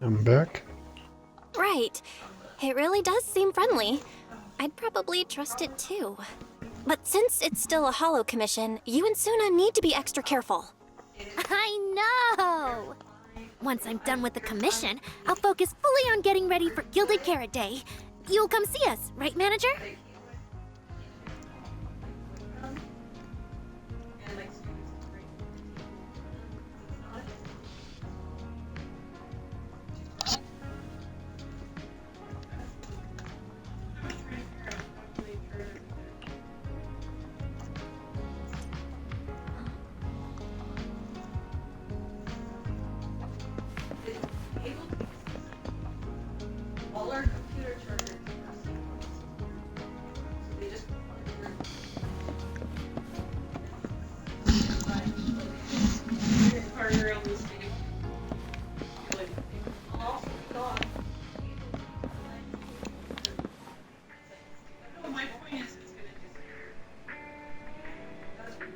I'm back. Right. It really does seem friendly. I'd probably trust it too. But since it's still a Hollow commission, you and Suna need to be extra careful. I know! Once I'm done with the commission, I'll focus fully on getting ready for Gilded Carrot Day. You'll come see us, right, Manager? All our computer chargers are synchronous. So they just partner on this game. Also thought. No, my point is it's gonna disappear. That's what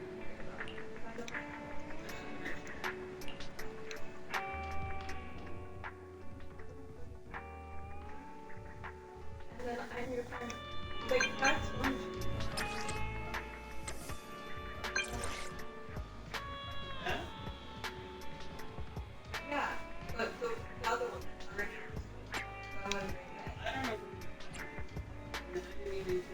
and then I'm your friend. Like, that's one. Yeah, but the other one, the original. That one, I don't know. I didn't even think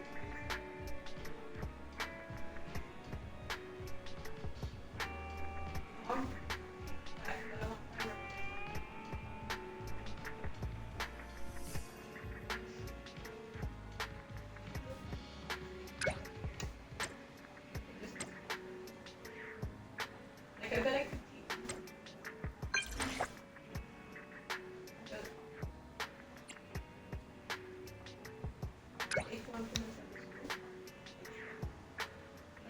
like, I bet I could teach. If one can misunderstand.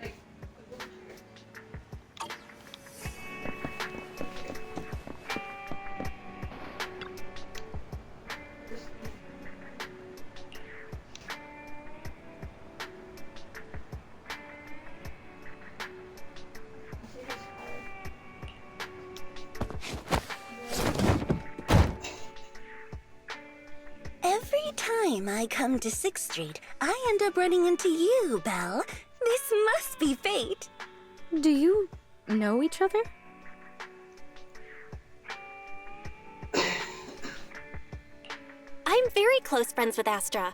Like, a wheelchair. Every time I come to 6th Street, I end up running into you, Belle. This must be fate. Do you know each other? I'm very close friends with Astra.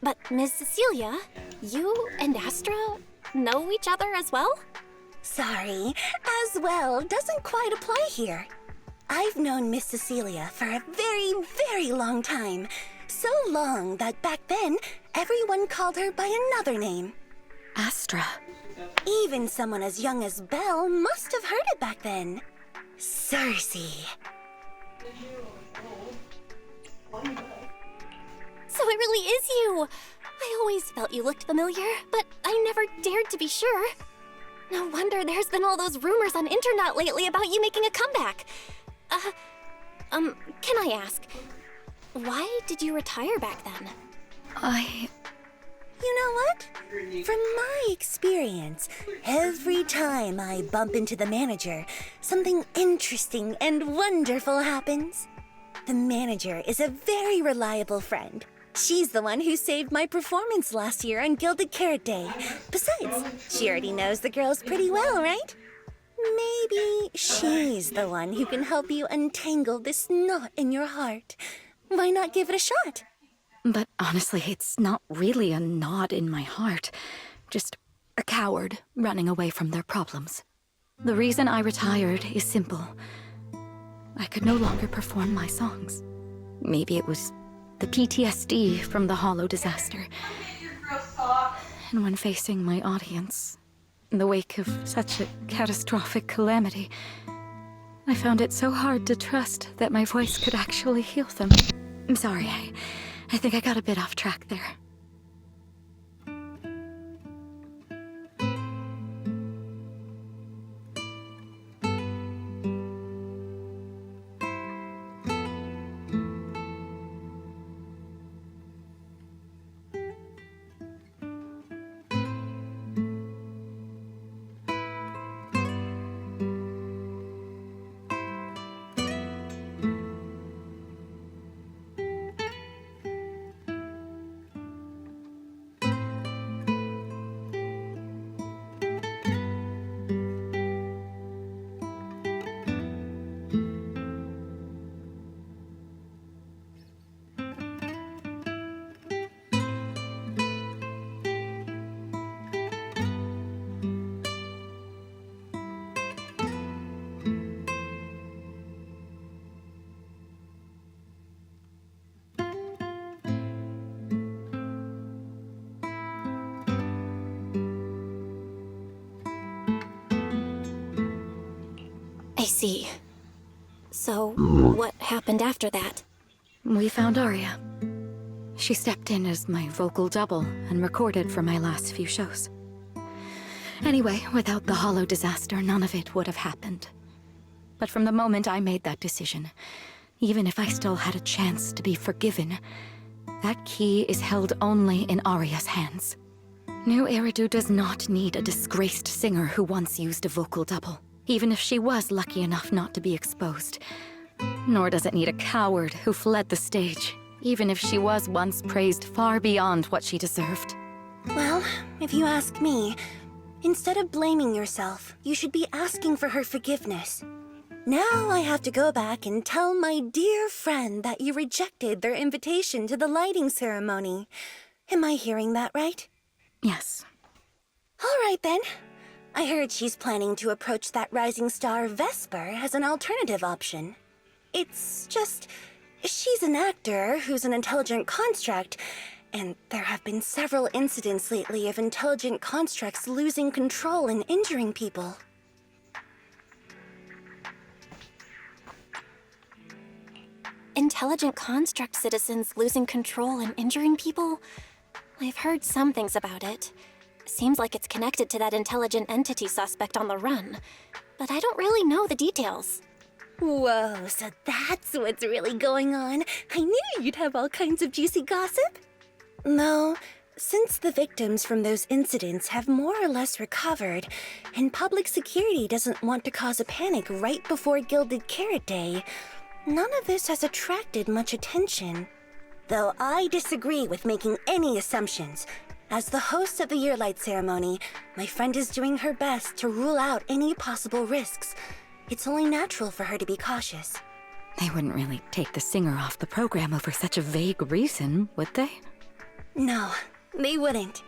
But Ms. Cecilia, you and Astra know each other as well? Sorry, as well doesn't quite apply here. I've known Miss Cecilia for a very, very long time. So long that back then, everyone called her by another name. Astra. Even someone as young as Belle must have heard it back then. Cersei. So it really is you! I always felt you looked familiar, but I never dared to be sure. No wonder there's been all those rumors on internet lately about you making a comeback. Can I ask, why did you retire back then? You know what? From my experience, every time I bump into the manager, something interesting and wonderful happens. The manager is a very reliable friend. She's the one who saved my performance last year on Gilded Carrot Day. Besides, she already knows the girls pretty well, right? Maybe she's the one who can help you untangle this knot in your heart. Why not give it a shot? But honestly, it's not really a knot in my heart. Just a coward running away from their problems. The reason I retired is simple. I could no longer perform my songs. Maybe it was the PTSD from the Hollow disaster. And when facing my audience, in the wake of such a catastrophic calamity, I found it so hard to trust that my voice could actually heal them. I'm sorry, I think I got a bit off track there. see. So, what happened after that? We found Arya. She stepped in as my vocal double and recorded for my last few shows. Anyway, without the Hollow disaster, none of it would have happened. But from the moment I made that decision, even if I still had a chance to be forgiven, that key is held only in Arya's hands. New Eridu does not need a disgraced singer who once used a vocal double, even if she was lucky enough not to be exposed. Nor does it need a coward who fled the stage, even if she was once praised far beyond what she deserved. Well, if you ask me, instead of blaming yourself, you should be asking for her forgiveness. Now I have to go back and tell my dear friend that you rejected their invitation to the lighting ceremony. Am I hearing that right? Yes. All right then. I heard she's planning to approach that rising star Vesper as an alternative option. It's just, she's an actor who's an intelligent construct, and there have been several incidents lately of intelligent constructs losing control and injuring people. Intelligent construct citizens losing control and injuring people? I've heard some things about it. Seems like it's connected to that intelligent entity suspect on the run, but I don't really know the details. Whoa, so that's what's really going on. I knew you'd have all kinds of juicy gossip. No, since the victims from those incidents have more or less recovered, and public security doesn't want to cause a panic right before Gilded Carrot Day, none of this has attracted much attention. Though I disagree with making any assumptions. As the host of the Yearlight ceremony, my friend is doing her best to rule out any possible risks. It's only natural for her to be cautious. They wouldn't really take the singer off the program over such a vague reason, would they? No, they wouldn't.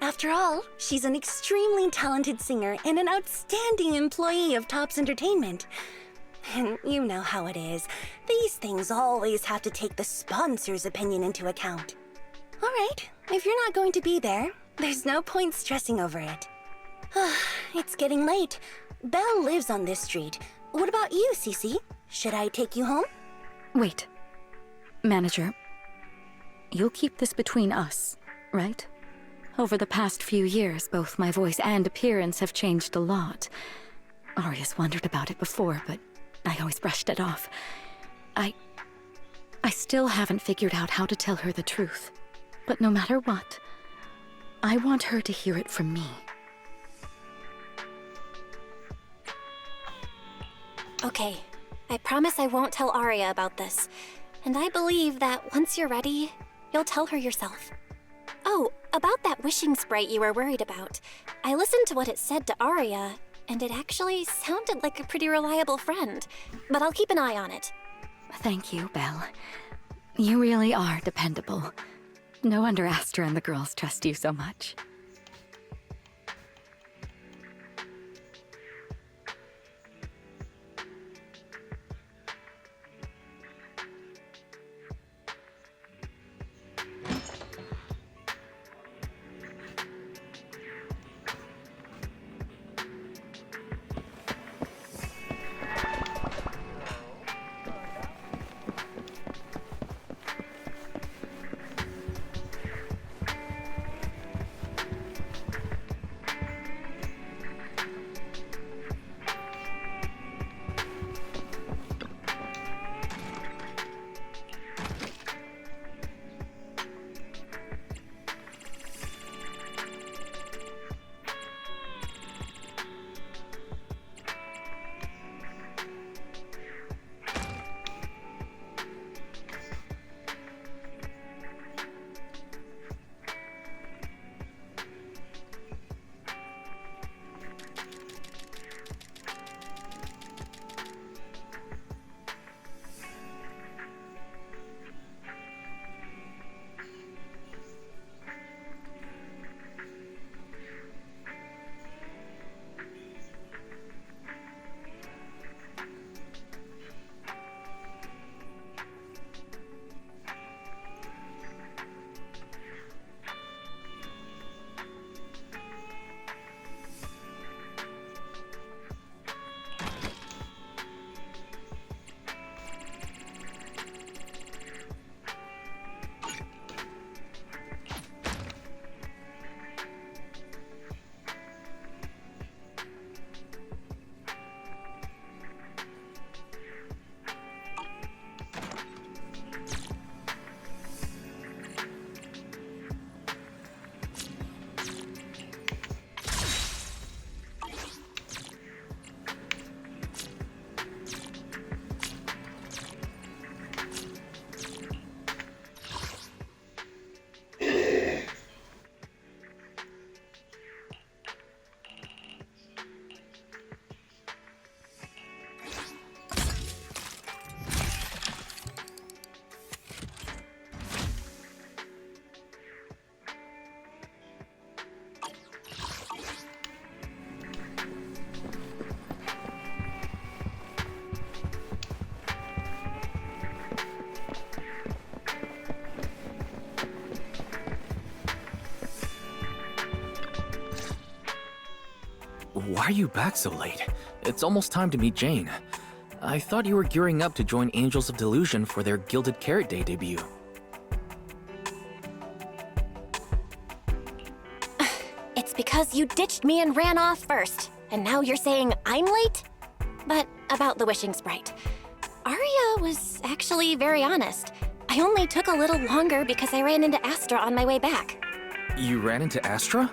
After all, she's an extremely talented singer and an outstanding employee of Topps Entertainment. And you know how it is. These things always have to take the sponsor's opinion into account. All right, if you're not going to be there, there's no point stressing over it. It's getting late. Belle lives on this street. What about you, Cissia? Should I take you home? Wait. Manager, you'll keep this between us, right? Over the past few years, both my voice and appearance have changed a lot. Arya's wondered about it before, but I always brushed it off. I still haven't figured out how to tell her the truth. But no matter what, I want her to hear it from me. Okay, I promise I won't tell Arya about this. And I believe that once you're ready, you'll tell her yourself. Oh, about that wishing sprite you were worried about. I listened to what it said to Arya, and it actually sounded like a pretty reliable friend. But I'll keep an eye on it. Thank you, Belle. You really are dependable. No wonder Astra and the girls trust you so much. Why are you back so late? It's almost time to meet Jane. I thought you were gearing up to join Angels of Delusion for their Gilded Carrot Day debut. It's because you ditched me and ran off first, and now you're saying I'm late? But about the wishing sprite. Arya was actually very honest. I only took a little longer because I ran into Astra on my way back. You ran into Astra?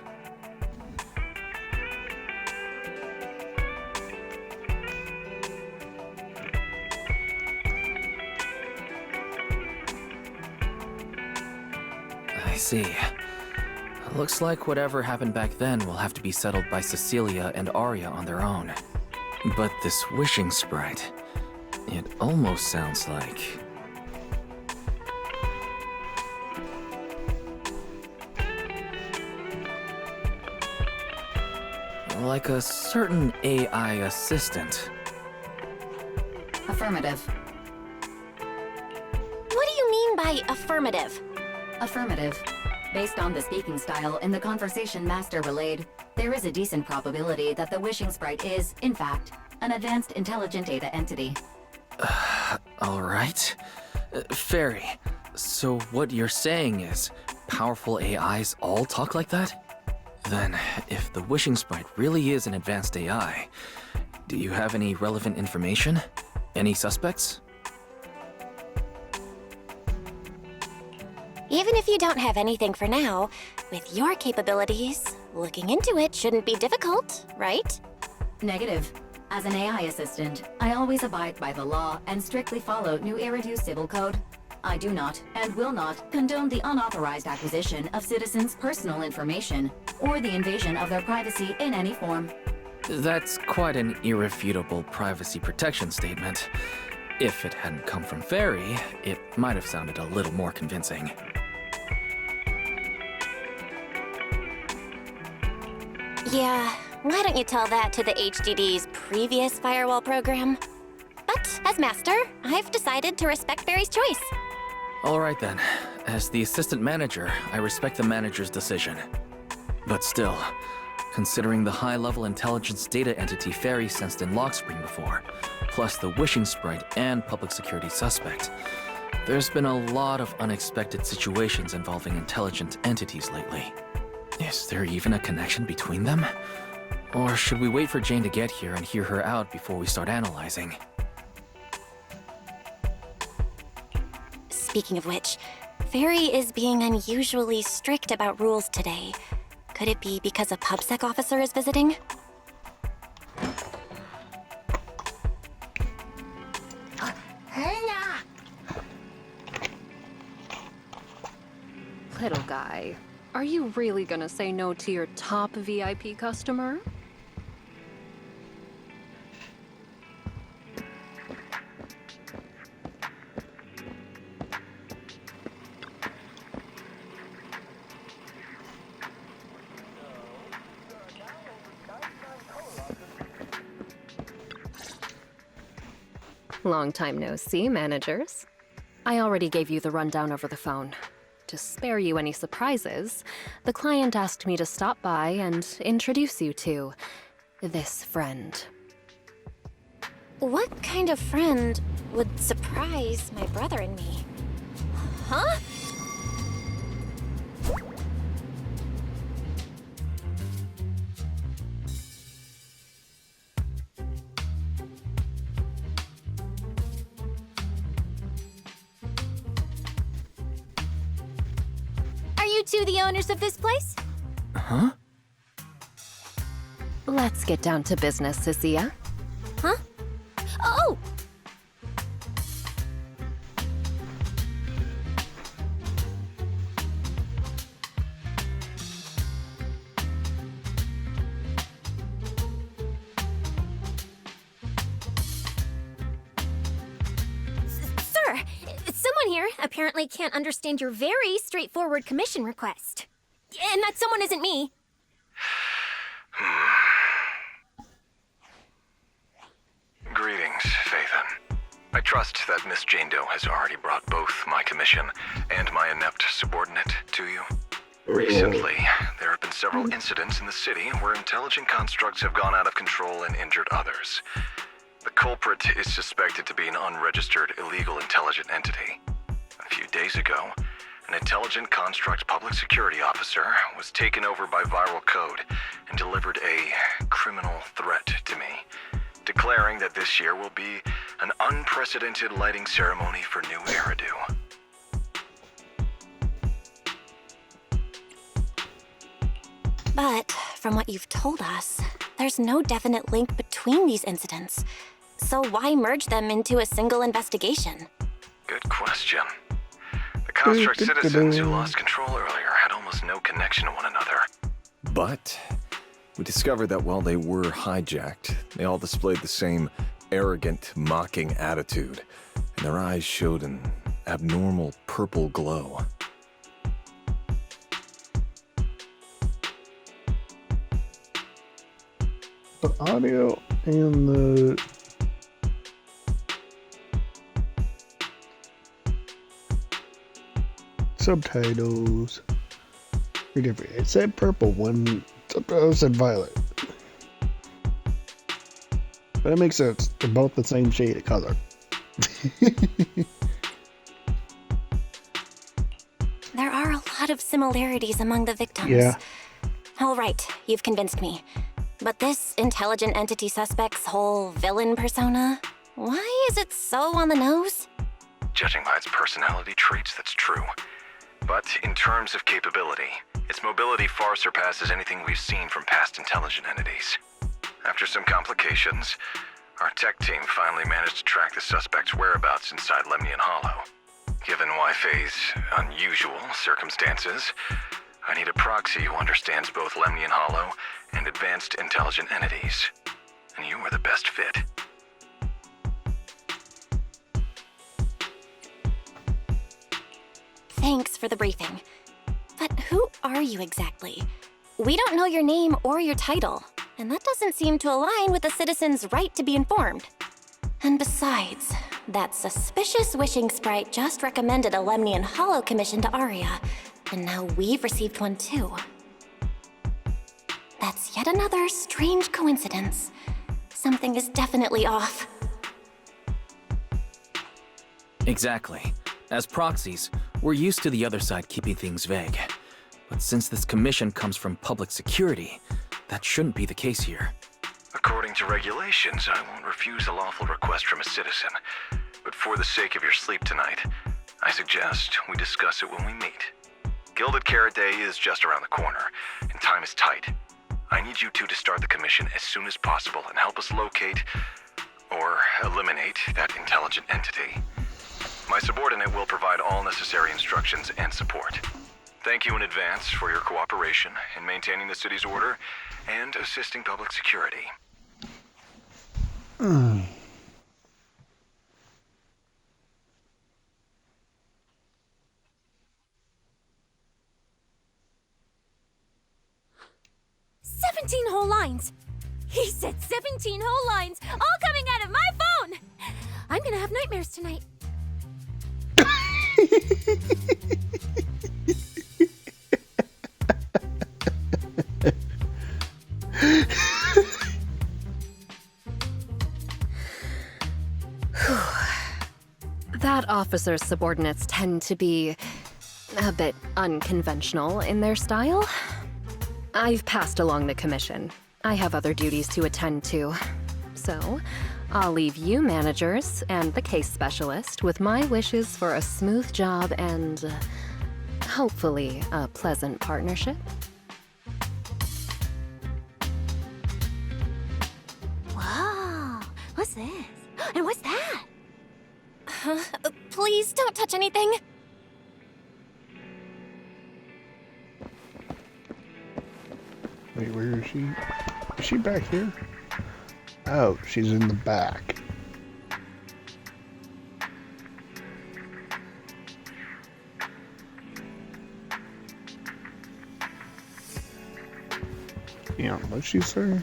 I see. Looks like whatever happened back then will have to be settled by Cecilia and Arya on their own. But this wishing sprite, it almost sounds like... like a certain AI assistant. Affirmative. What do you mean by affirmative? Affirmative. Based on the speaking style in the conversation Master relayed, there is a decent probability that the wishing sprite is, in fact, an advanced intelligent data entity. Alright. Fairy, so what you're saying is, powerful AIs all talk like that? Then, if the wishing sprite really is an advanced AI, do you have any relevant information? Any suspects? Even if you don't have anything for now, with your capabilities, looking into it shouldn't be difficult, right? Negative. As an AI assistant, I always abide by the law and strictly follow New Eridu Civil Code. I do not, and will not, condone the unauthorized acquisition of citizens' personal information, or the invasion of their privacy in any form. That's quite an irrefutable privacy protection statement. If it hadn't come from Fairy, it might have sounded a little more convincing. Yeah, why don't you tell that to the HDD's previous firewall program? But as master, I've decided to respect Fairy's choice. Alright then. As the assistant manager, I respect the manager's decision. But still, considering the high-level intelligence data entity Fairy sensed in Lockspring before, plus the wishing sprite and public security suspect, there's been a lot of unexpected situations involving intelligent entities lately. Is there even a connection between them? Or should we wait for Jane to get here and hear her out before we start analyzing? Speaking of which, Fairy is being unusually strict about rules today. Could it be because a PubSec officer is visiting? Little guy, are you really gonna say no to your top VIP customer? Long time no see, managers. I already gave you the rundown over the phone. To spare you any surprises, the client asked me to stop by and introduce you to this friend. What kind of friend would surprise my brother and me? Huh? Are you two the owners of this place? Huh? Let's get down to business, Cissia. Huh? Oh! Sir, someone here apparently can't understand your very straightforward commission request. And that someone isn't me. Greetings, Phaethon. I trust that Miss Jane Doe has already brought both my commission and my inept subordinate to you. Recently, there have been several incidents in the city where intelligent constructs have gone out of control and injured others. The culprit is suspected to be an unregistered, illegal intelligent entity. A few days ago, an intelligent construct public security officer was taken over by viral code and delivered a criminal threat to me, declaring that this year will be an unprecedented lighting ceremony for New Eridu. But from what you've told us, there's no definite link between these incidents. So why merge them into a single investigation? Good question. The construct citizens who lost control earlier had almost no connection to one another. But we discovered that while they were hijacked, they all displayed the same arrogant, mocking attitude, and their eyes showed an abnormal purple glow. The audio and the subtitles are different. It said purple when subtitles said violet. But it makes sense. They're both the same shade of color. There are a lot of similarities among the victims. Yeah. All right, you've convinced me. But this intelligent entity suspect's whole villain persona, why is it so on the nose? Judging by its personality traits, that's true. But in terms of capability, its mobility far surpasses anything we've seen from past intelligent entities. After some complications, our tech team finally managed to track the suspect's whereabouts inside Lemnian Hollow. Given Wi-Fi's unusual circumstances, I need a proxy who understands both Lemnian Hollow and advanced intelligent entities. And you were the best fit. Thanks for the briefing. But who are you exactly? We don't know your name or your title, and that doesn't seem to align with the citizens' right to be informed. And besides, that suspicious wishing sprite just recommended a Lemnian Hollow commission to Aria, and now we've received one too. That's yet another strange coincidence. Something is definitely off. Exactly. As proxies, we're used to the other side keeping things vague. But since this commission comes from public security, that shouldn't be the case here. According to regulations, I won't refuse a lawful request from a citizen. But for the sake of your sleep tonight, I suggest we discuss it when we meet. Gilded Carrot Day is just around the corner, and time is tight. I need you two to start the commission as soon as possible and help us locate or eliminate that intelligent entity. My subordinate will provide all necessary instructions and support. Thank you in advance for your cooperation in maintaining the city's order and assisting public security. Mm. Whole lines. He said 17 whole lines, all coming out of my phone. I'm gonna have nightmares tonight. That officer's subordinates tend to be a bit unconventional in their style. I've passed along the commission. I have other duties to attend to. So, I'll leave you managers and the case specialist with my wishes for a smooth job and, hopefully, a pleasant partnership. Whoa, what's this? And what's that? Please don't touch anything. Wait, where is she? Is she back here? Oh, she's in the back. Yeah, what'd she say?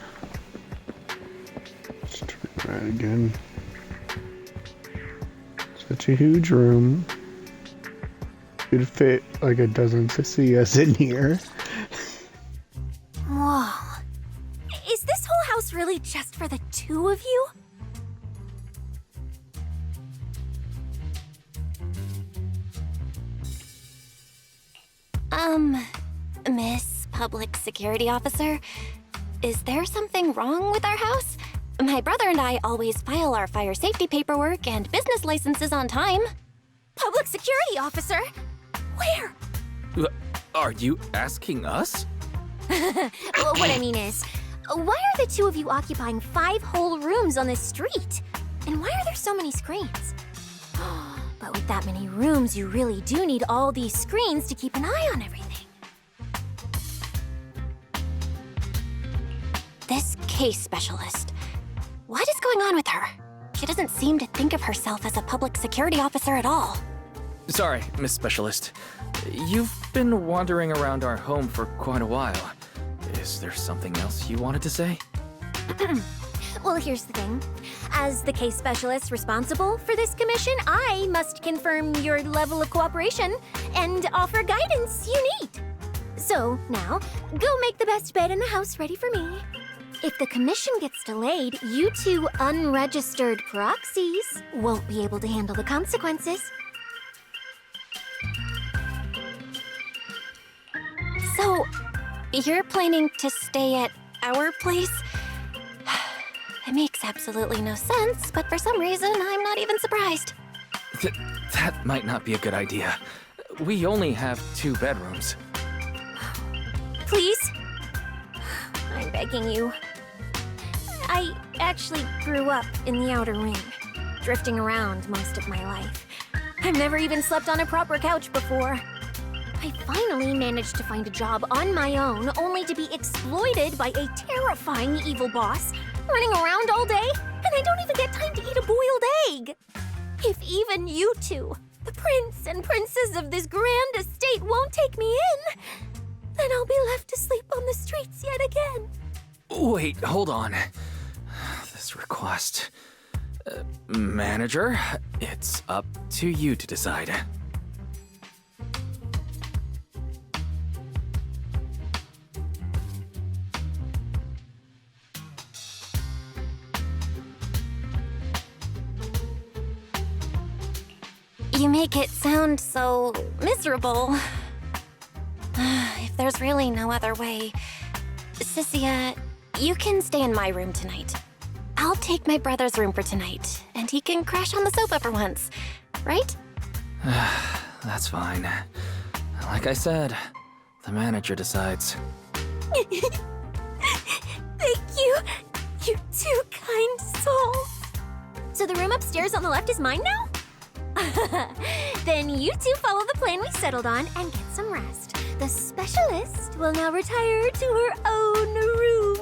Let's turn that again. Such a huge room. Could fit like a dozen Cissias in here. Whoa. Is this whole house really just for the two of you? Miss Public Security Officer, is there something wrong with our house? My brother and I always file our fire safety paperwork and business licenses on time. Public Security Officer? Where? Are you asking us? What I mean is, why are the two of you occupying 5 whole rooms on this street? And why are there so many screens? But with that many rooms, you really do need all these screens to keep an eye on everything. This case specialist. What is going on with her? She doesn't seem to think of herself as a public security officer at all. Sorry, Miss Specialist. You've been wandering around our home for quite a while. Is there something else you wanted to say? Well, here's the thing. As the case specialist responsible for this commission, I must confirm your level of cooperation and offer guidance you need. So, now, go make the best bed in the house ready for me. If the commission gets delayed, you two unregistered proxies won't be able to handle the consequences. So, you're planning to stay at our place? It makes absolutely no sense, but for some reason, I'm not even surprised. That might not be a good idea. We only have 2 bedrooms. Please? I'm begging you. I actually grew up in the Outer Ring, drifting around most of my life. I've never even slept on a proper couch before. I finally managed to find a job on my own, only to be exploited by a terrifying evil boss, running around all day, and I don't even get time to eat a boiled egg. If even you two, the prince and princess of this grand estate, won't take me in, then I'll be left to sleep on the streets yet again. Wait, hold on. This request... Manager, it's up to you to decide. You make it sound so miserable. If there's really no other way, Cissia, you can stay in my room tonight. I'll take my brother's room for tonight, and he can crash on the sofa for once, right? That's fine. Like I said, the manager decides. Thank you, you two kind souls. So the room upstairs on the left is mine now? Then you two follow the plan we settled on and get some rest. The specialist will now retire to her own room.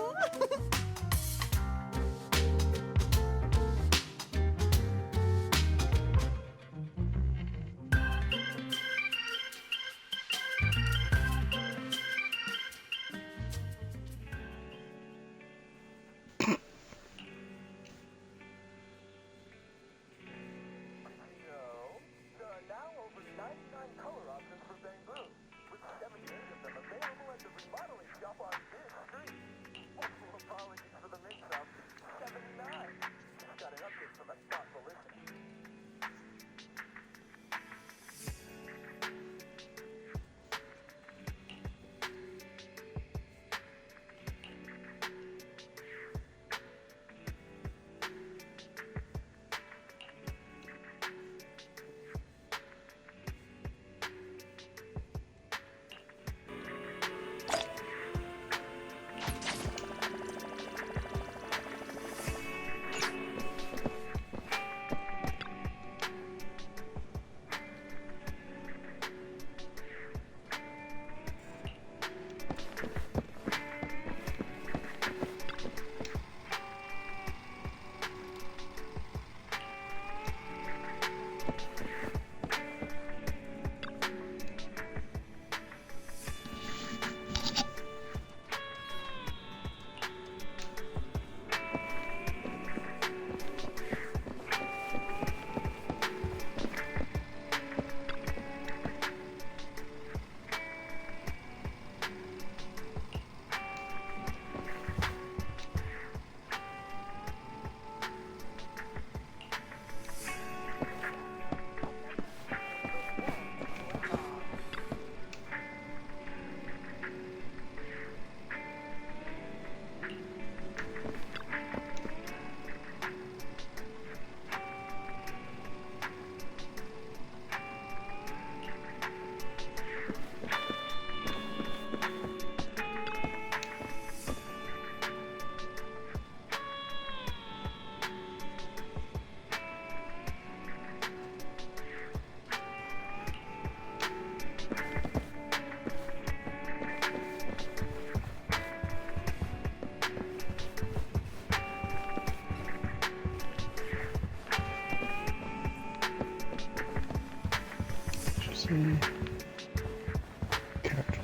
see. Characters.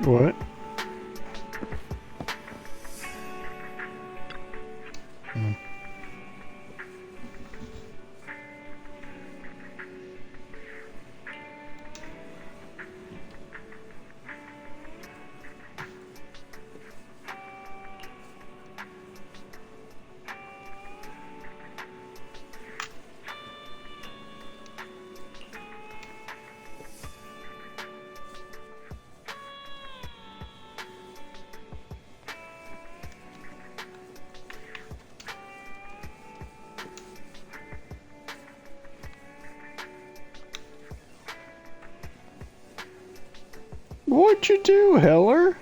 What? What'd you do, Heller?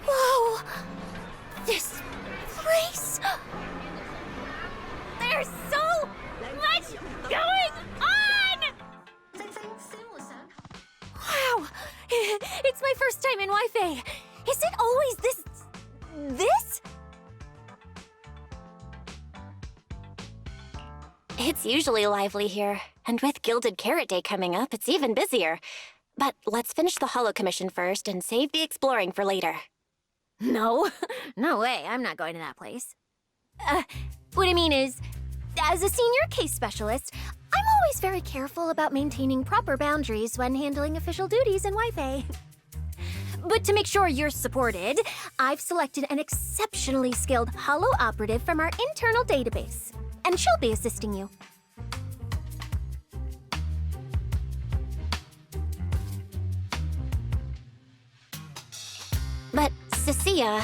Whoa! This place... There's so much going on! Wow! It's my first time in Wi-Fi. Is it always this? It's usually lively here, and with Gilded Carrot Day coming up, it's even busier. But let's finish the Holo Commission first and save the exploring for later. No. No way, I'm not going to that place. What I mean is, as a senior case specialist, I'm always very careful about maintaining proper boundaries when handling official duties in Wi-Fi. But to make sure you're supported, I've selected an exceptionally skilled holo operative from our internal database. And she'll be assisting you. But, Cissia,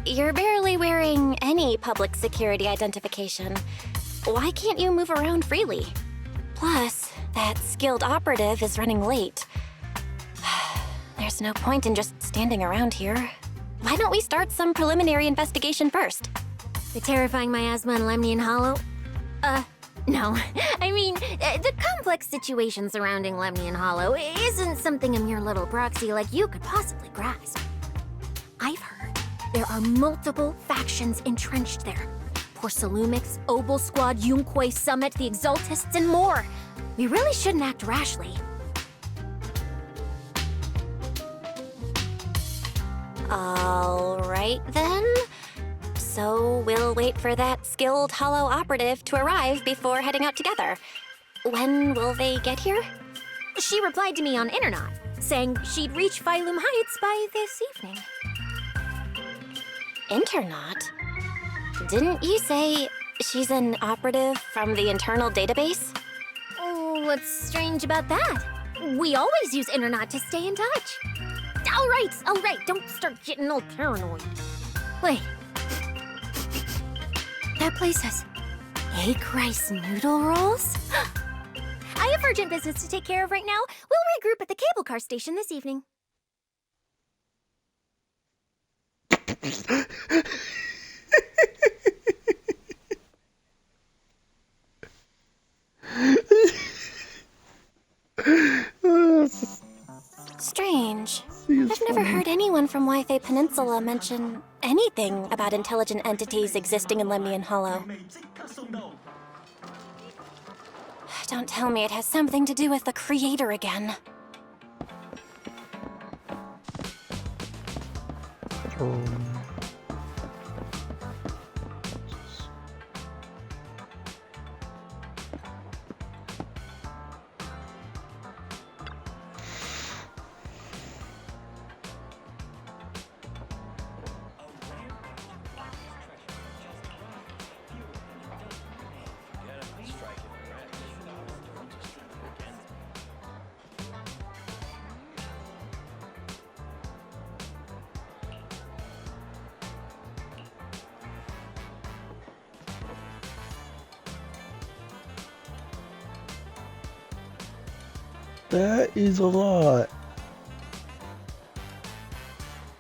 you're barely wearing any public security identification. Why can't you move around freely? Plus, that skilled operative is running late. There's no point in just standing around here. Why don't we start some preliminary investigation first? The terrifying miasma and Lemnian Hollow? No. I mean, the complex situation surrounding Lemnian Hollow isn't something a mere little proxy like you could possibly grasp. I've heard there are multiple factions entrenched there. Porcelumix, Obel Squad, Yunquay Summit, the Exaltists, and more. We really shouldn't act rashly. All right, then. So we'll wait for that skilled holo operative to arrive before heading out together. When will they get here? She replied to me on Internet, saying she'd reach Phylum Heights by this evening. Internet? Didn't you say she's an operative from the internal database? Oh, what's strange about that? We always use Internet to stay in touch. All right, don't start getting all paranoid. Wait. That place has egg rice noodle rolls? I have urgent business to take care of right now. We'll regroup at the cable car station this evening. Strange. I've never heard anyone from Wi-Fi Peninsula mention anything about intelligent entities existing in Lemnian Hollow. Don't tell me it has something to do with the Creator again. That is a lot.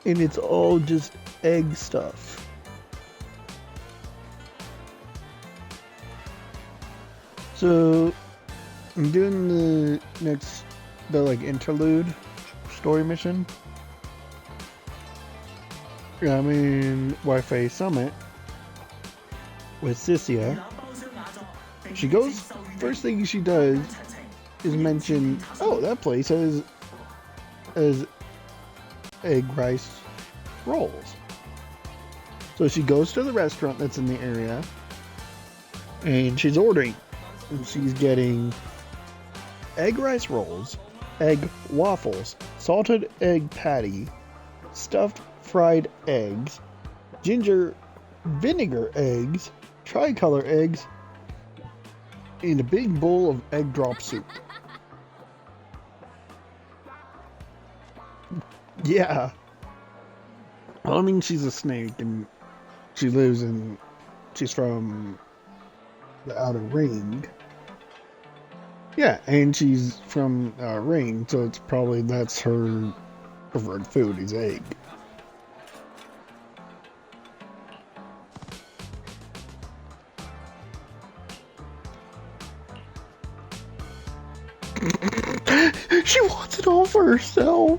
And it's all just egg stuff. So, I'm doing the next, interlude story mission. I'm in Wi-Fi Summit with Cissia. She goes, first thing she does is mention, oh, that place has egg rice rolls. So she goes to the restaurant that's in the area and she's ordering. And she's getting egg rice rolls, egg waffles, salted egg patty, stuffed fried eggs, ginger vinegar eggs, tricolor eggs, and a big bowl of egg drop soup. Yeah. Well, I mean, she's a snake, and she's from the Outer Ring. Yeah, and she's from Ring, so that's her preferred food is egg. She wants it all for herself.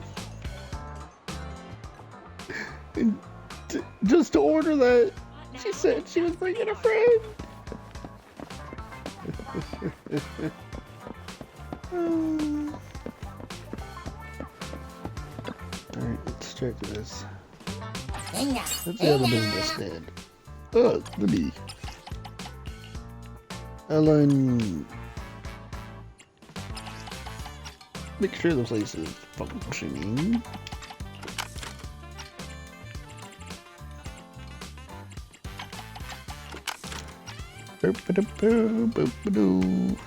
And just to order that, she said she was bringing a friend. Alright, let's check this. Let's see how the business stand. Oh, goody. Ellen. Make sure the place is functioning. Boop-a-doo, boop-a-doo.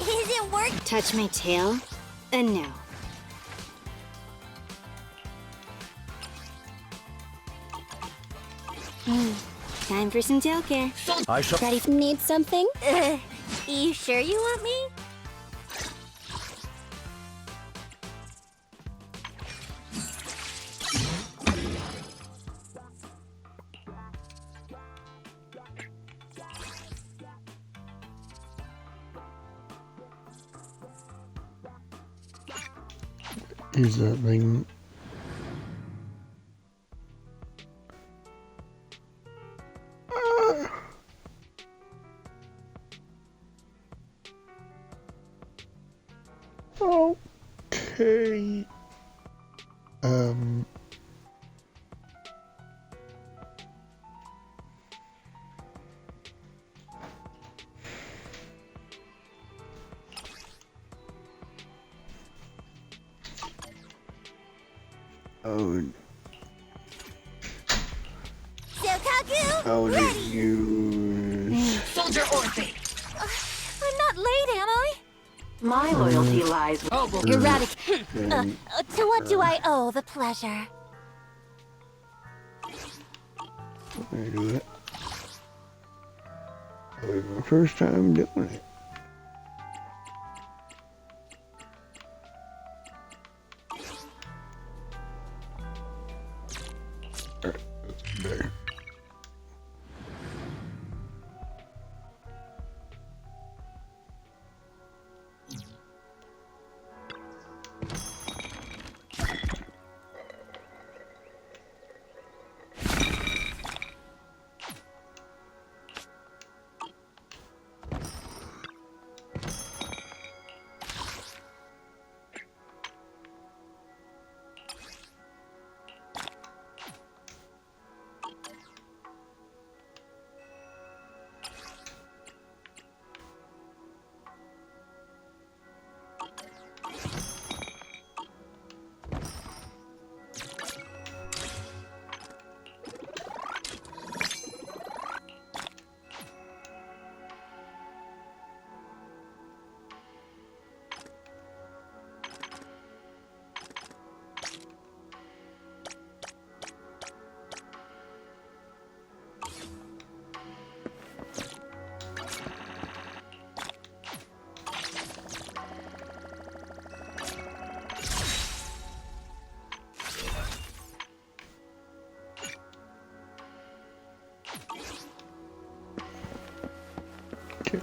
Is it work? Touch my tail? No. Time for some tail care. I shall. Ready? Need something? You sure you want me? Is that thing? Okay. Oh, Sokaku, how would ready! you use? Soldier Orphan! I'm not late, am I? My loyalty lies with... Eradicate. Okay. To what do I owe the pleasure? Let me do it. That was my first time doing it. Alright, there. Okay.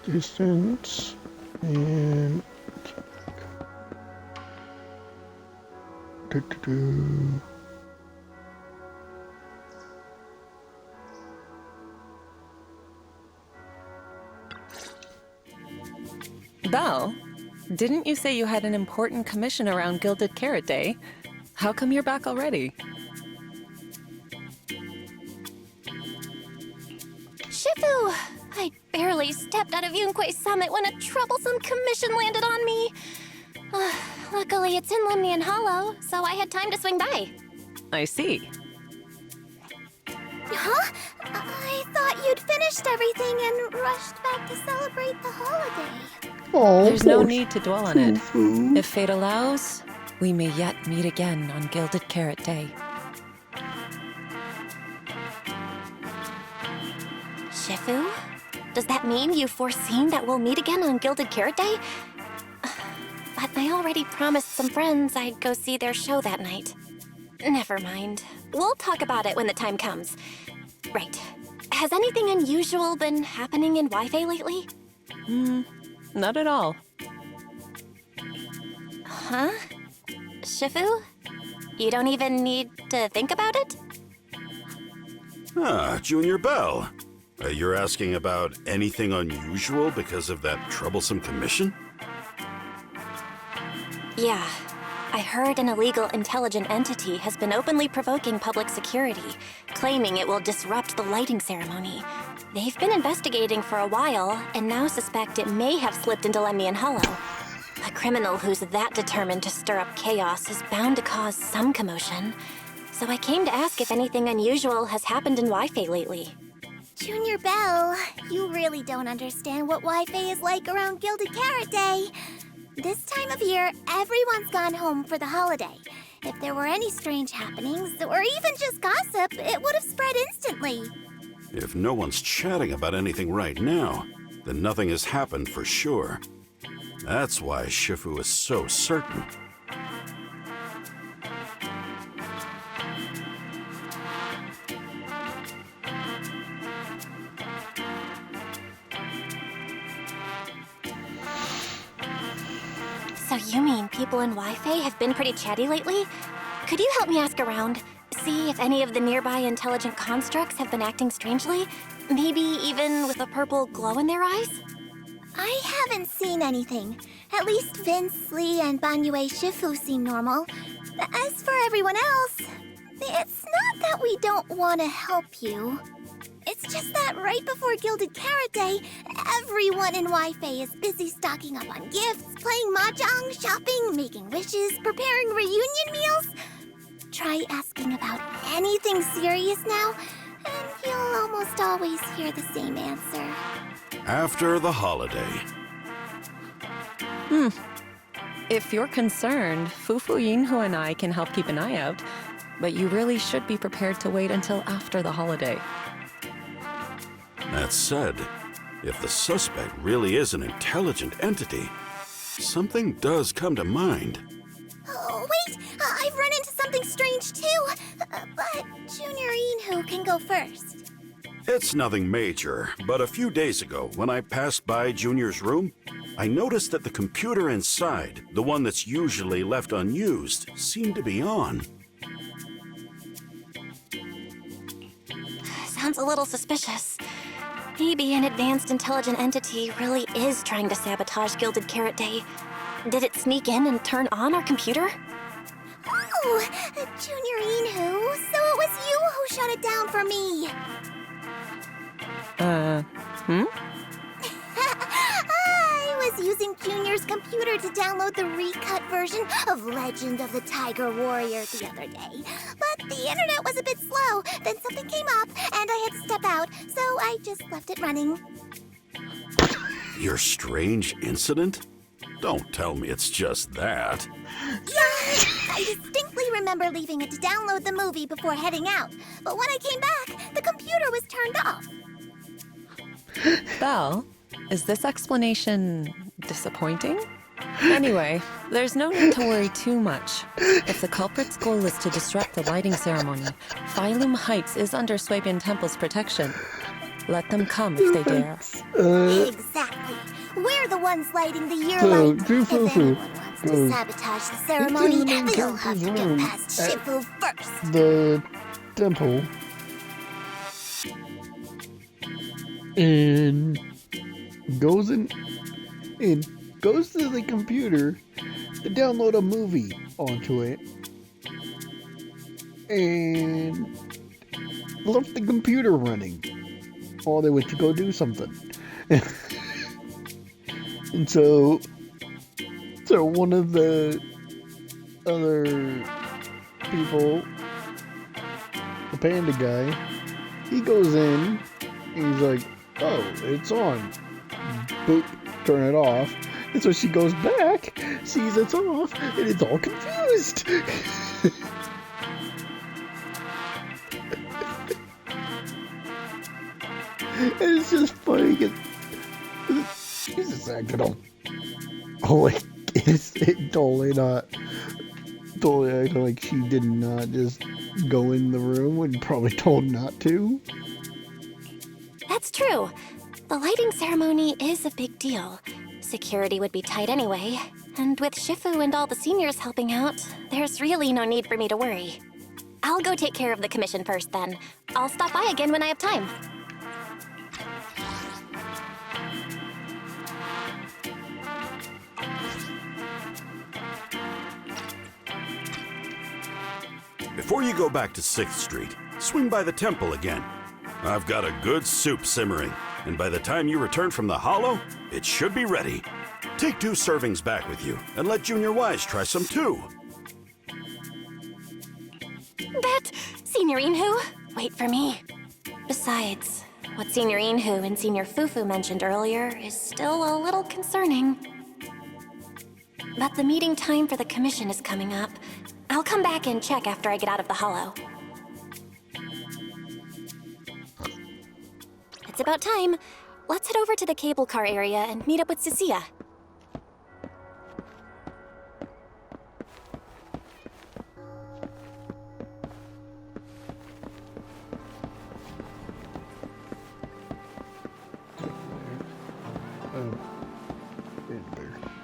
Distance and do. Belle, didn't you say you had an important commission around Gilded Carrot Day? How come you're back already? Shifu! I barely stepped out of Yunque's summit when a troublesome commission landed on me. Luckily, it's in Limnian Hollow, so I had time to swing by. I see. Huh? I thought you'd finished everything and rushed back to celebrate the holiday. Oh, There's no poor need to dwell on it. Fufu. If fate allows, we may yet meet again on Gilded Carrot Day. Shifu? Does that mean you've foreseen that we'll meet again on Gilded Carrot Day? But I already promised some friends I'd go see their show that night. Never mind. We'll talk about it when the time comes. Right. Has anything unusual been happening in Wi-Fi lately? Not at all. Huh? Shifu? You don't even need to think about it? Ah, Junior Belle. You're asking about anything unusual because of that troublesome commission? Yeah. I heard an illegal intelligent entity has been openly provoking public security, claiming it will disrupt the lighting ceremony. They've been investigating for a while, and now suspect it may have slipped into Lemnian Hollow. A criminal who's that determined to stir up chaos is bound to cause some commotion. So I came to ask if anything unusual has happened in Wi-Fi lately. Junior Belle, you really don't understand what Wi-Fi is like around Gilded Carrot Day. This time of year, everyone's gone home for the holiday. If there were any strange happenings, or even just gossip, it would have spread instantly. If no one's chatting about anything right now, then nothing has happened for sure. That's why Shifu is so certain. So you mean people in Wi-Fi have been pretty chatty lately? Could you help me ask around? See if any of the nearby intelligent constructs have been acting strangely? Maybe even with a purple glow in their eyes? I haven't seen anything. At least Vince, Lee, and Banyue Shifu seem normal. As for everyone else, it's not that we don't want to help you. It's just that right before Gilded Carrot Day, everyone in Wi-Fi is busy stocking up on gifts, playing mahjong, shopping, making wishes, preparing reunion meals. Try asking about anything serious now, and you'll almost always hear the same answer. After the holiday. If you're concerned, Fufu Yinhu and I can help keep an eye out, but you really should be prepared to wait until after the holiday. That said, if the suspect really is an intelligent entity, something does come to mind. Oh, wait! I've run into something strange too! But Junior Yinhu can go first. It's nothing major, but a few days ago, when I passed by Junior's room, I noticed that the computer inside, the one that's usually left unused, seemed to be on. Sounds a little suspicious. Maybe an advanced intelligent entity really is trying to sabotage Gilded Carrot Day. Did it sneak in and turn on our computer? Oh, Junior Yinhu, so it was you who shut it down for me. I was using Junior's computer to download the recut version of Legend of the Tiger Warrior the other day. But the internet was a bit slow, then something came up, and I had to step out, so I just left it running. Your strange incident? Don't tell me it's just that. Yeah, I distinctly remember leaving it to download the movie before heading out. But when I came back, the computer was turned off. Belle, is this explanation disappointing? Anyway, there's no need to worry too much. If the culprit's goal is to disrupt the lighting ceremony, Phylum Heights is under Swabian Temple's protection. Let them come if they dare. Exactly. We're the ones lighting the year light. If anyone wants to sabotage the ceremony, they'll have to get past Shifu first. The temple. And goes to the computer to download a movie onto it, and left the computer running while they went to go do something. And so one of the other people, the panda guy, he goes in and he's like, "Oh, it's on." Boop, turn it off. And so she goes back, sees it's off, and it's all confused. And it's just funny because she's just acting all like it's totally acting like she did not just go in the room when probably told not to. That's true. The lighting ceremony is a big deal. Security would be tight anyway. And with Shifu and all the seniors helping out, there's really no need for me to worry. I'll go take care of the commission first then. I'll stop by again when I have time. before you go back to 6th Street, swing by the temple again. I've got a good soup simmering, and by the time you return from the Hollow, it should be ready. Take 2 servings back with you, and let Junior Wise try some too. But, Signorine Hu, wait for me. Besides, what Signorine Hu and Senior Fufu mentioned earlier is still a little concerning. But the meeting time for the commission is coming up. I'll come back and check after I get out of the Hollow. It's about time. Let's head over to the cable car area and meet up with Cissia.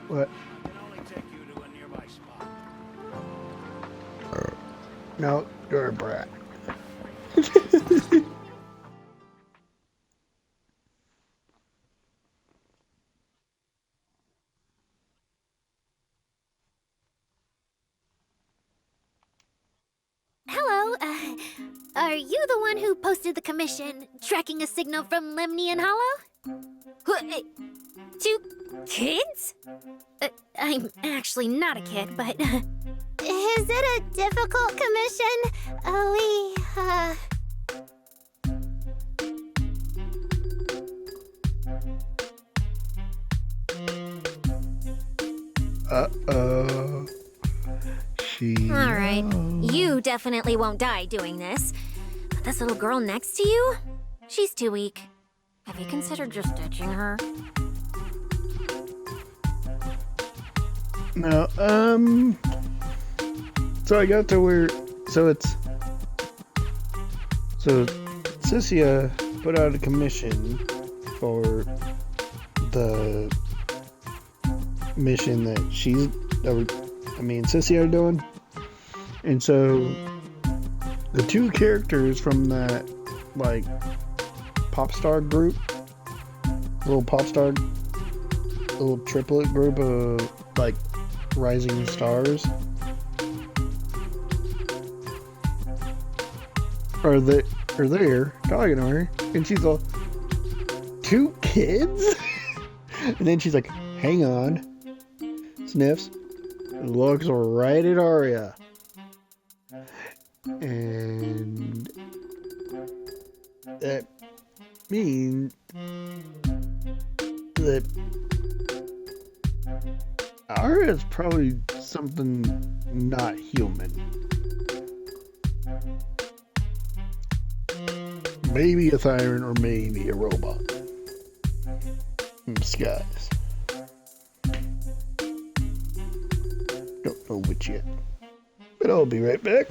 What? No, you're a brat. Hello, are you the one who posted the commission tracking a signal from Lemnian Hollow? 2 kids? I'm actually not a kid, but... Is it a difficult commission? Uh-oh. Alright, you definitely won't die doing this. But this little girl next to you? She's too weak. Have you considered just ditching her? No, so I got to where, so Cissia put out a commission for the mission that Cissia are doing, and so the 2 characters from that, like, pop star group, little triplet group of, like, rising stars are there talking to her, and she's all, 2 kids? And then she's like, hang on, sniffs, and looks right at Arya, and that means that Arya's probably something not human. Maybe a Tyrant or maybe a robot in disguise. Don't know which yet. But I'll be right back.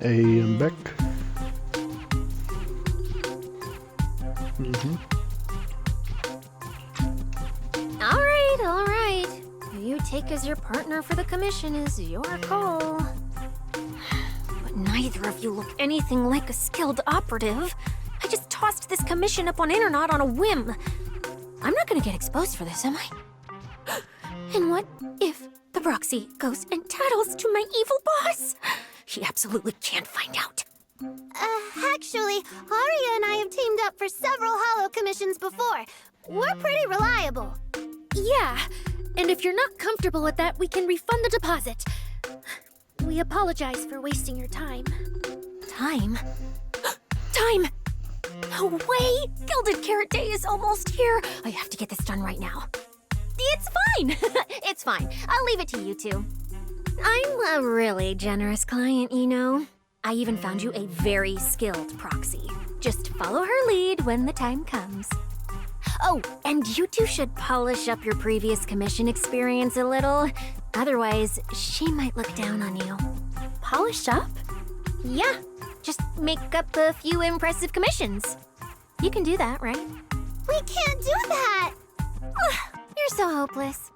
and Beck. Mm-hmm. All right. Who you take as your partner for the commission is your call. But neither of you look anything like a skilled operative. I just tossed this commission up on Internet on a whim. I'm not gonna get exposed for this, am I? And what if the proxy goes and tattles to my evil boss? He absolutely can't find out. Actually, Aria and I have teamed up for several holo commissions before. We're pretty reliable. Yeah, and if you're not comfortable with that, we can refund the deposit. We apologize for wasting your time. Time? Time! No way! Gilded Carrot Day is almost here. I have to get this done right now. It's fine! It's fine. I'll leave it to you two. I'm a really generous client, you know. I even found you a very skilled proxy. Just follow her lead when the time comes. Oh, and you two should polish up your previous commission experience a little. Otherwise, she might look down on you. Polish up? Yeah, just make up a few impressive commissions. You can do that, right? We can't do that! You're so hopeless.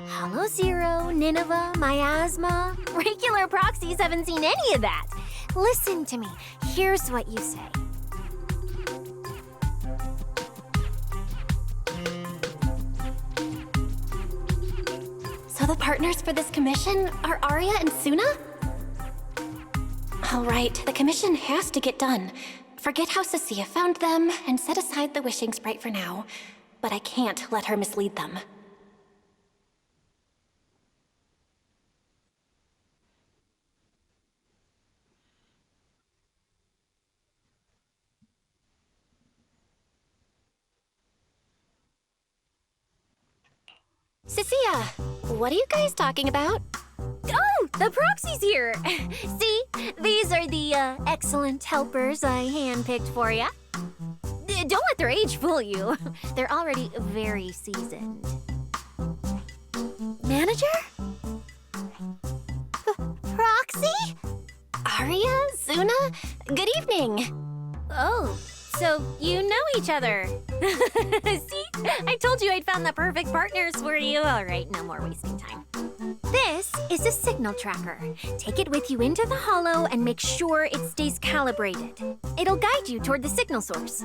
Hollow Zero, Nineveh, Miasma. Regular proxies haven't seen any of that. Listen to me. Here's what you say. So the partners for this commission are Arya and Suna? All right, the commission has to get done. Forget how Cissia found them and set aside the wishing sprite for now. But I can't let her mislead them. Cissia, what are you guys talking about? Oh, the proxy's here! See, these are the excellent helpers I handpicked for you. Don't let their age fool you. They're already very seasoned. Manager? Proxy? Arya? Suna? Good evening. Oh, so you know each other. See? I told you I'd found the perfect partners for you. All right, no more wasting time. This is a signal tracker. Take it with you into the holo and make sure it stays calibrated. It'll guide you toward the signal source.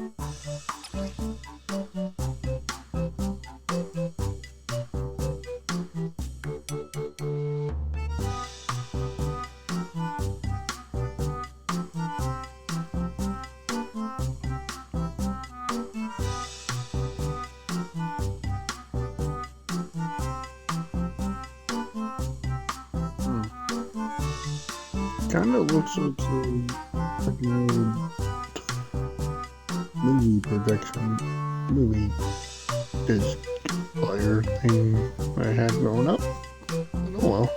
Kind of looks like an old movie projection movie disc player thing I had growing up. Oh well.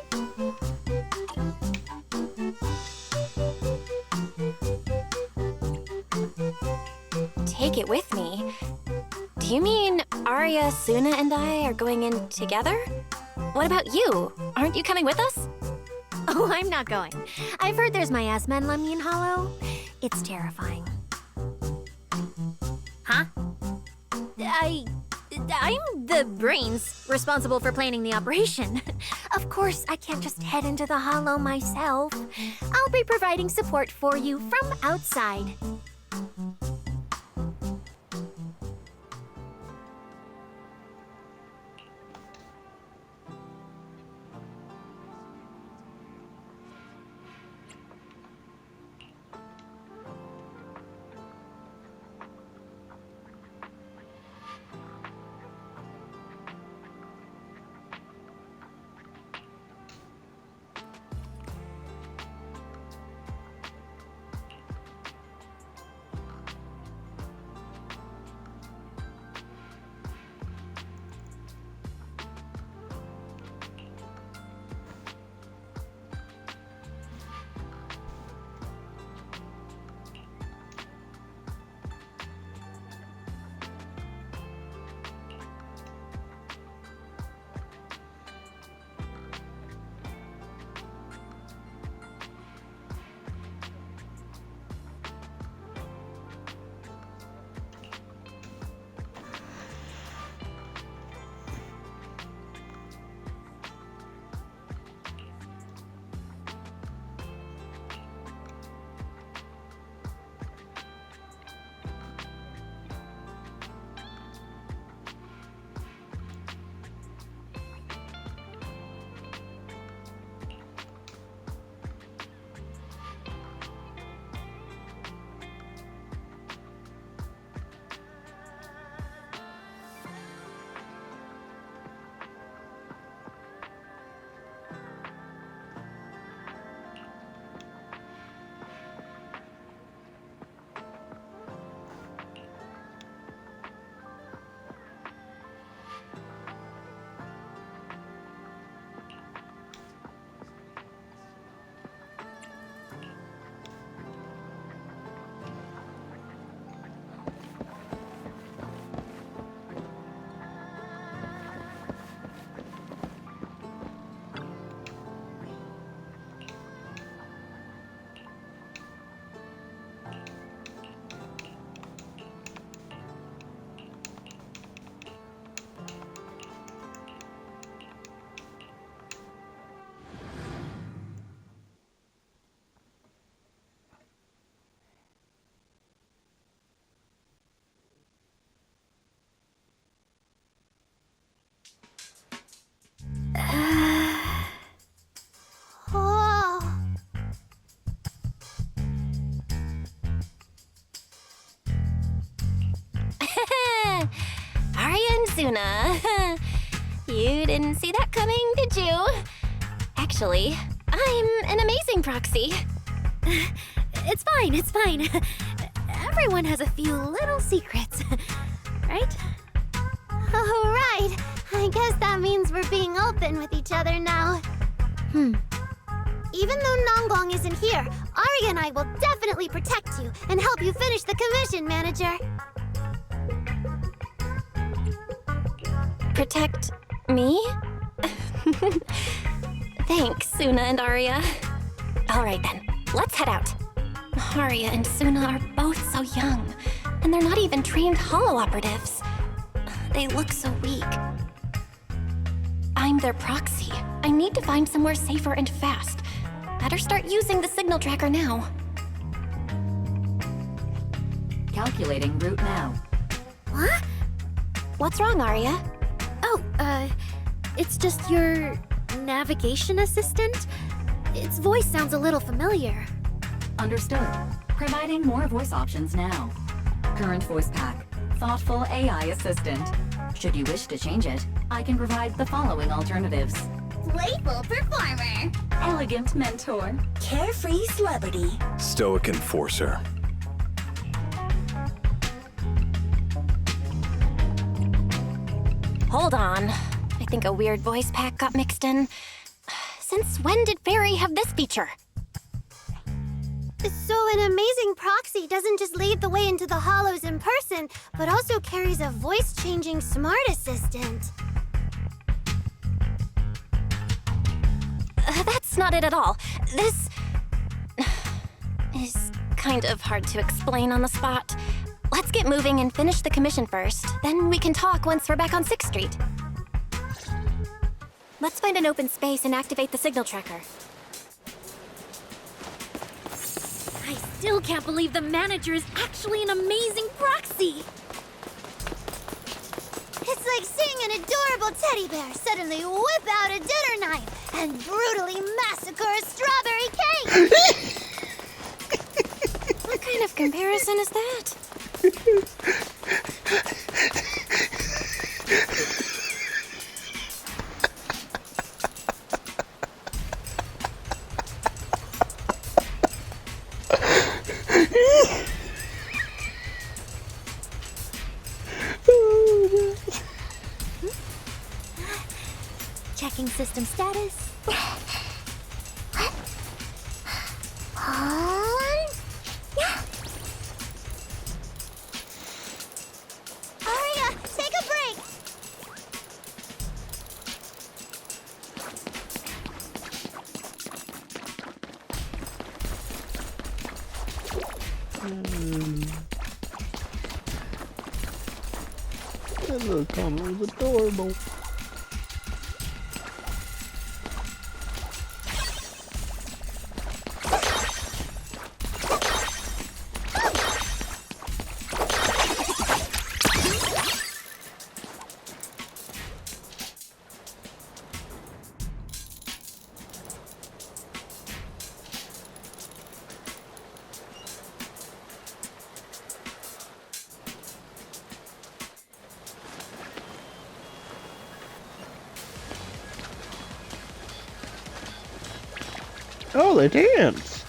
Take it with me? Do you mean Arya, Suna, and I are going in together? What about you? Aren't you coming with us? Oh, I'm not going. I've heard there's miasma in Lemnian Hollow. It's terrifying. Huh? I'm the brains responsible for planning the operation. Of course, I can't just head into the Hollow myself. I'll be providing support for you from outside. Suna. You didn't see that coming, did you? Actually, I'm an amazing proxy. It's fine, it's fine. Everyone has a few little secrets, right? Oh, right. I guess that means we're being open with each other now. Even though Nonggong isn't here, Arya and I will definitely protect you and help you finish the commission, Manager. Protect me? Thanks, Suna and Arya. All right then, let's head out. Arya and Suna are both so young, and they're not even trained holo operatives. They look so weak. I'm their proxy. I need to find somewhere safer and fast. Better start using the signal tracker now. Calculating route now. What? What's wrong, Arya? Oh, it's just your navigation assistant? Its voice sounds a little familiar. Understood. Providing more voice options now. Current voice pack. Thoughtful AI assistant. Should you wish to change it, I can provide the following alternatives. Playful performer. Elegant mentor. Carefree celebrity. Stoic enforcer. Hold on. I think a weird voice pack got mixed in. Since when did Fairy have this feature? So an amazing proxy doesn't just lead the way into the hollows in person, but also carries a voice-changing smart assistant. That's not it at all. This is kind of hard to explain on the spot. Let's get moving and finish the commission first. Then we can talk once we're back on 6th Street. Let's find an open space and activate the signal tracker. I still can't believe the manager is actually an amazing proxy! It's like seeing an adorable teddy bear suddenly whip out a dinner knife and brutally massacre a strawberry cake! What kind of comparison is that? Checking system status. Arya, take a break! That little comment was adorable. Oh, they dance.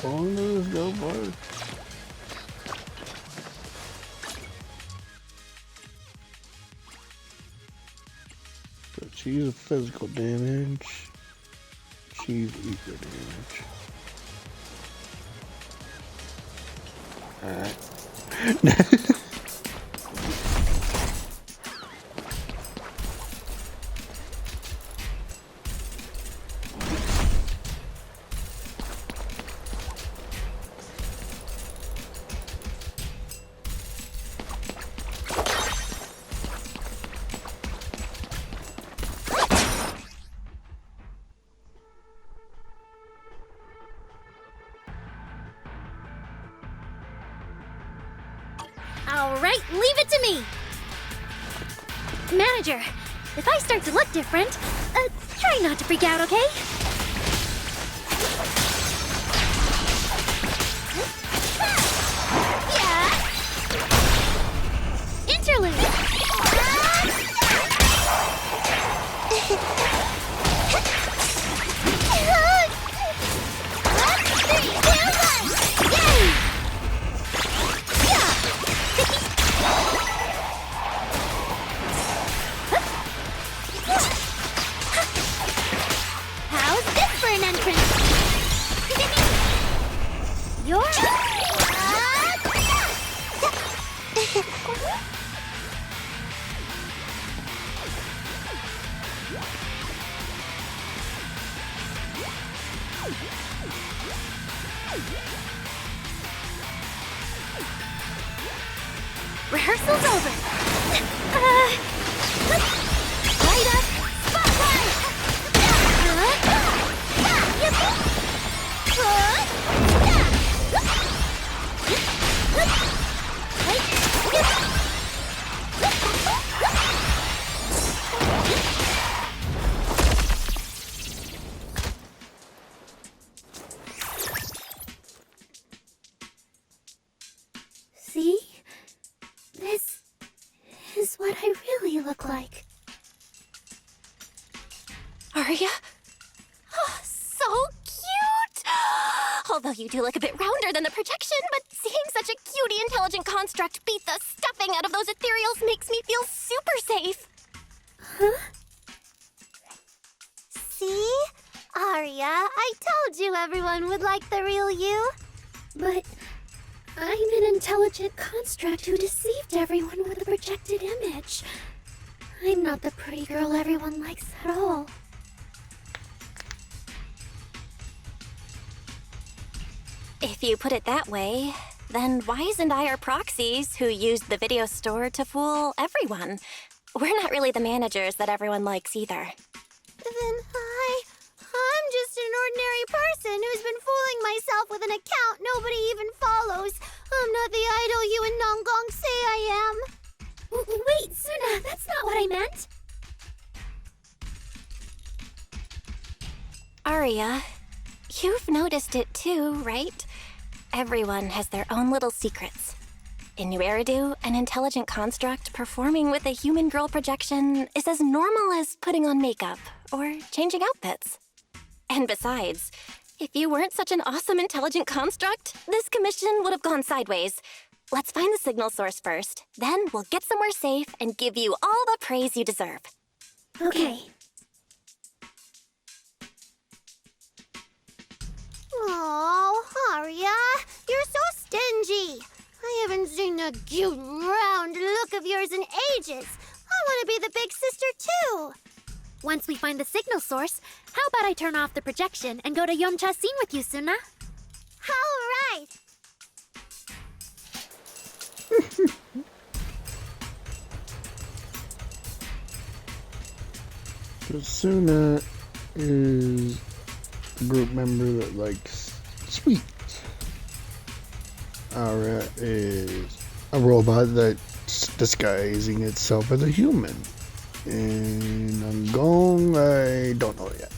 Corners go first. So she's physical damage. She's ether damage. Alright. All right, leave it to me. Manager, if I start to look different, try not to freak out, okay? Yeah. Interlude. How's this for an entrance? You're Rehearsal's over. light up, spotlight. See? This is what I really look like. Arya? Oh, so cute! Although you do look a bit rounder than the projection, but seeing such a cutie intelligent construct beat the stuffing out of those ethereals makes me feel super safe. Huh? See? Arya, I told you everyone would like the real you. But I'm an intelligent construct who deceived everyone with a projected image. I'm not the pretty girl everyone likes at all. If you put it that way, then why isn't I our proxies who used the video store to fool everyone? We're not really the managers that everyone likes either. Then I'm just an ordinary person who's been fooling myself with an account nobody even follows. I'm not the idol you and Nonggong say I am. Wait, Suna, that's not what I meant. Arya, you've noticed it too, right? Everyone has their own little secrets. In New Eridu, an intelligent construct performing with a human girl projection is as normal as putting on makeup or changing outfits. And besides, if you weren't such an awesome intelligent construct, this commission would have gone sideways. Let's find the signal source first, then we'll get somewhere safe and give you all the praise you deserve. Okay. Oh, Arya, you're so stingy. I haven't seen a cute, round look of yours in ages. I want to be the big sister, too. Once we find the signal source, how about I turn off the projection and go to Yomcha scene with you, Suna? All right. So Suna is a group member that likes sweets. Ara is a robot that's disguising itself as a human. And Nonggong, I don't know yet.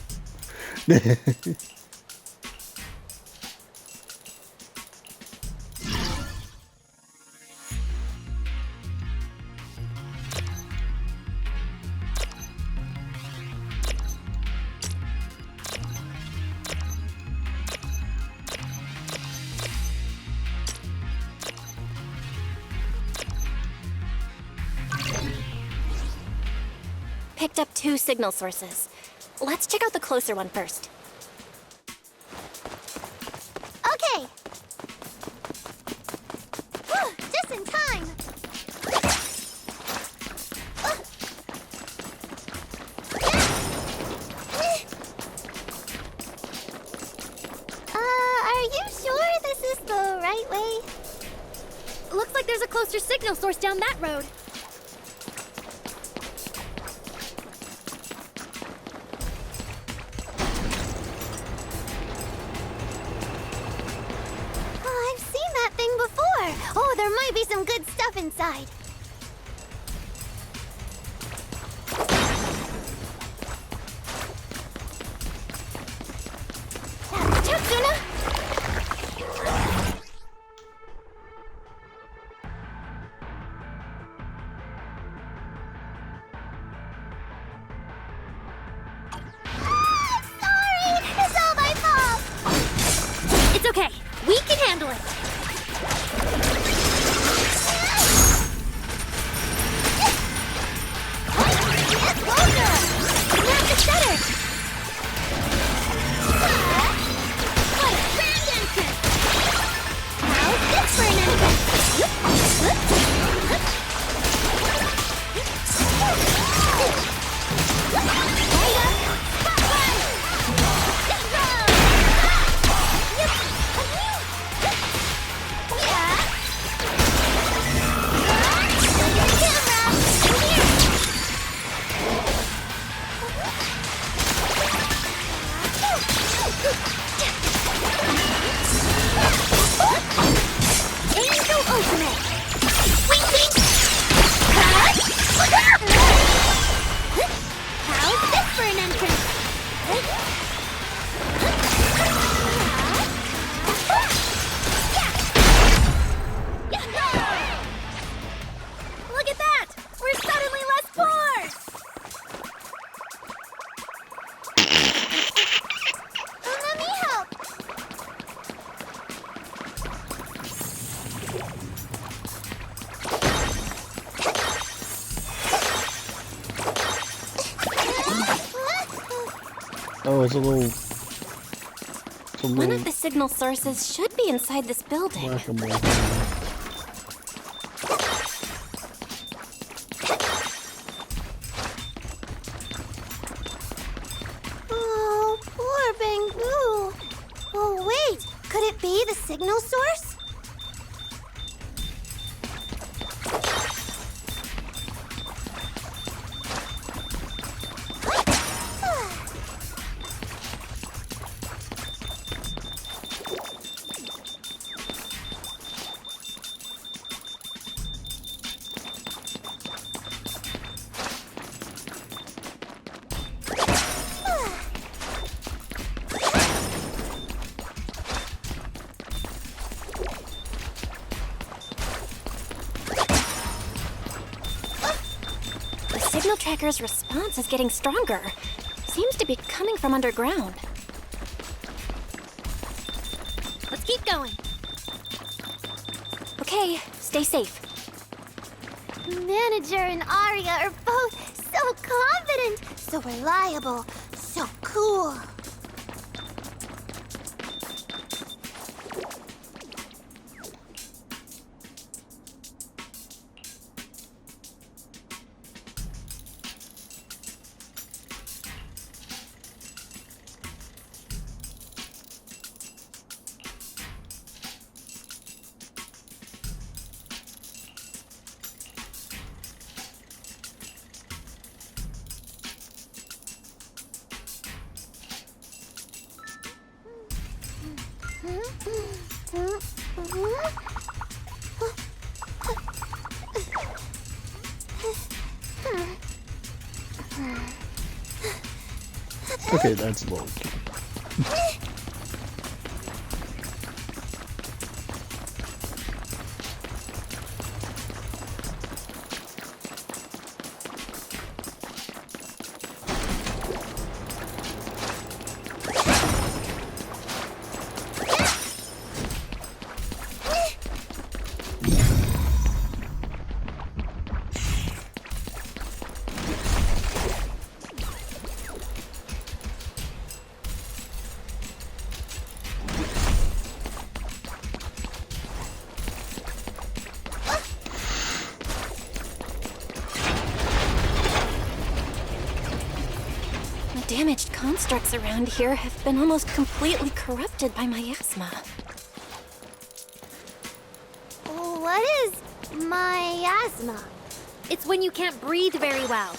Picked up 2 signal sources. Let's check out the closer one first. Okay. Just in time. Are you sure this is the right way? Looks like there's a closer signal source down that road. Oh, I've seen that thing before. Oh, there might be some good stuff inside. Chuck, Zuna! Sorry! It's all my fault! It's okay. We can handle it. Look at that! We're suddenly less poor! Let me help. Oh, it's a little One of the signal sources should be inside this building. whack-a-mole. Oh, poor Bangu. Oh, wait. Could it be the signal source? The signal tracker's response is getting stronger. Seems to be coming from underground. Let's keep going. Okay, stay safe. Manager and Arya are both so confident, so reliable, so cool. Okay, that's low. Damaged constructs around here have been almost completely corrupted by miasma. What is miasma? It's when you can't breathe very well.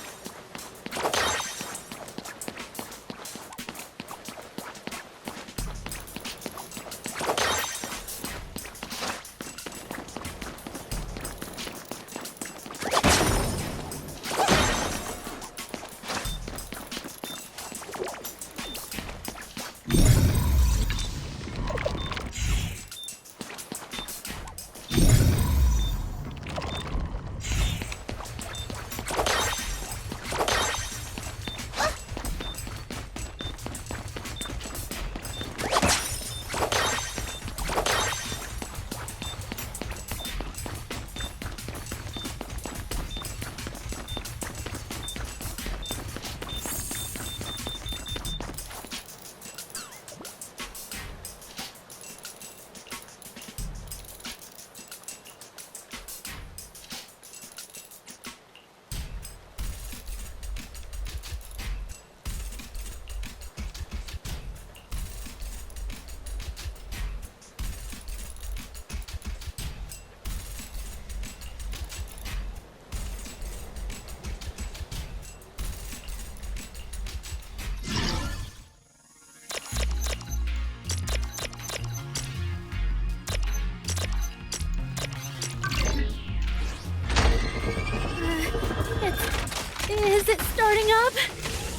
Is it starting up?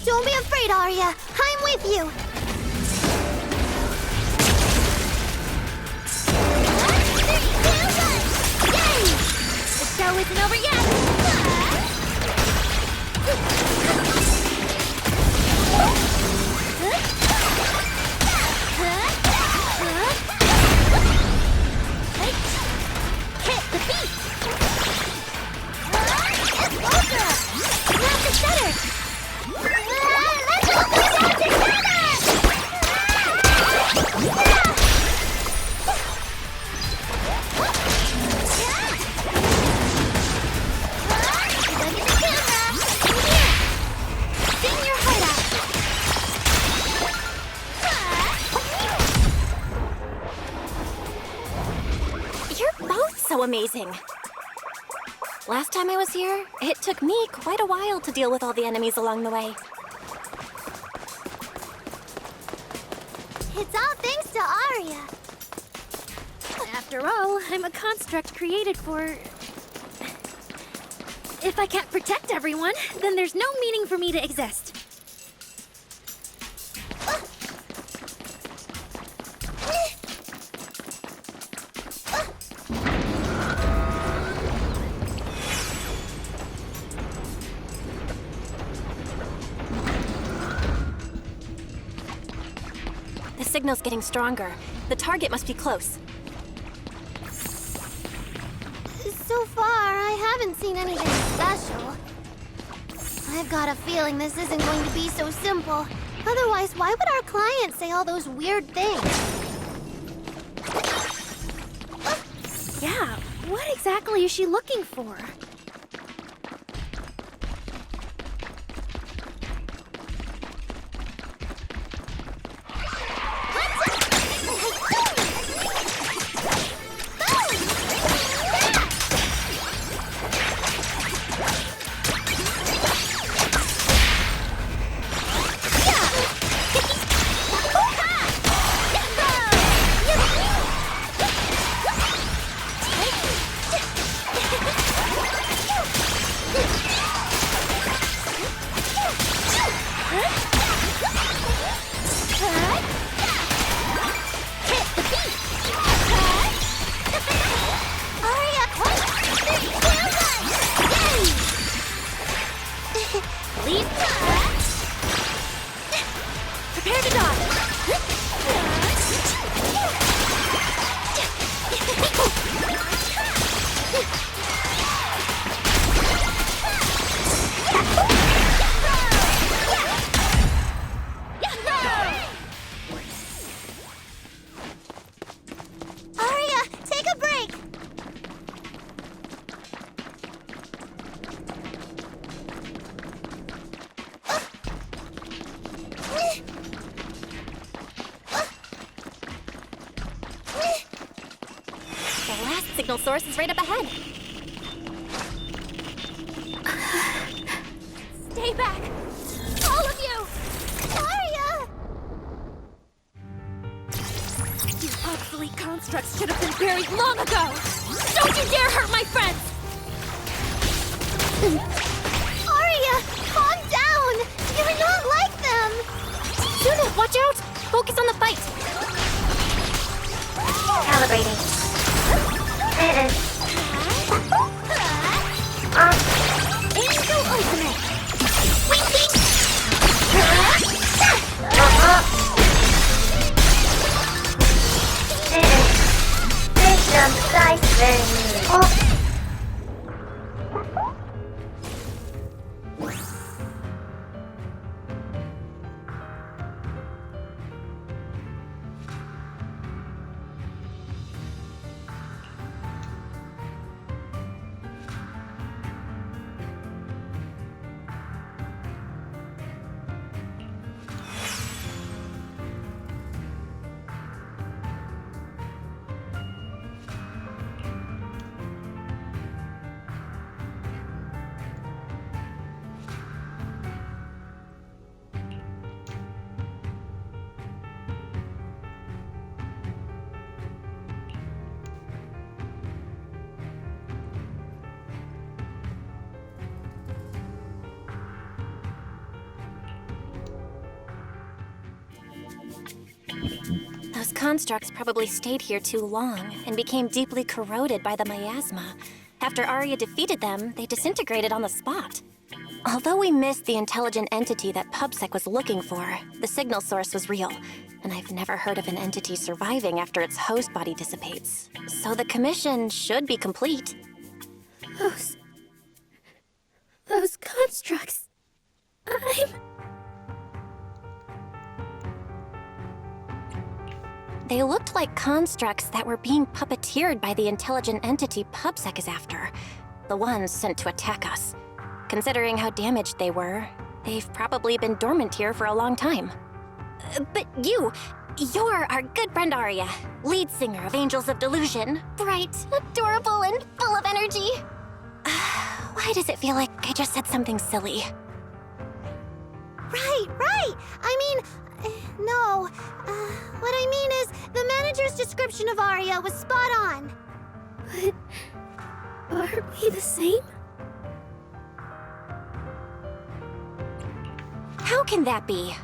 Don't be afraid, Arya. I'm with you. 1, 3, 2, 1. Yay! The show isn't over yet! Hit the beat! It's over! Snap the shutter! Let's all go down together! Look at the camera! Here! Sing your heart out! You're both so amazing. Last time I was here, it took me quite a while to deal with all the enemies along the way. It's all thanks to Arya. After all, I'm a construct created for... If I can't protect everyone, then there's no meaning for me to exist. The signal's getting stronger. The target must be close. So far, I haven't seen anything special. I've got a feeling this isn't going to be so simple. Otherwise, why would our client say all those weird things? Yeah, what exactly is she looking for? Prepare to dodge! Arya, take a break! The last signal source is right up ahead. Stay back! All of you! Arya! You obsolete constructs should have been buried long ago! Don't you dare hurt my friends! Arya, calm down! You're not like them! Suna, watch out! Focus on the fight! Calibrating. Angel Ultimate! Wink, wink! System siphon. Those constructs probably stayed here too long and became deeply corroded by the miasma. After Arya defeated them, they disintegrated on the spot. Although we missed the intelligent entity that PubSec was looking for, the signal source was real, and I've never heard of an entity surviving after its host body dissipates. So the commission should be complete. Those constructs. They looked like constructs that were being puppeteered by the intelligent entity PubSec is after. The ones sent to attack us. Considering how damaged they were, they've probably been dormant here for a long time. But you're our good friend Arya, lead singer of Angels of Delusion. Bright, adorable, and full of energy. Why does it feel like I just said something silly? Right. I mean, no. What I mean is, the manager's description of Arya was spot on. But aren't we the same? How can that be?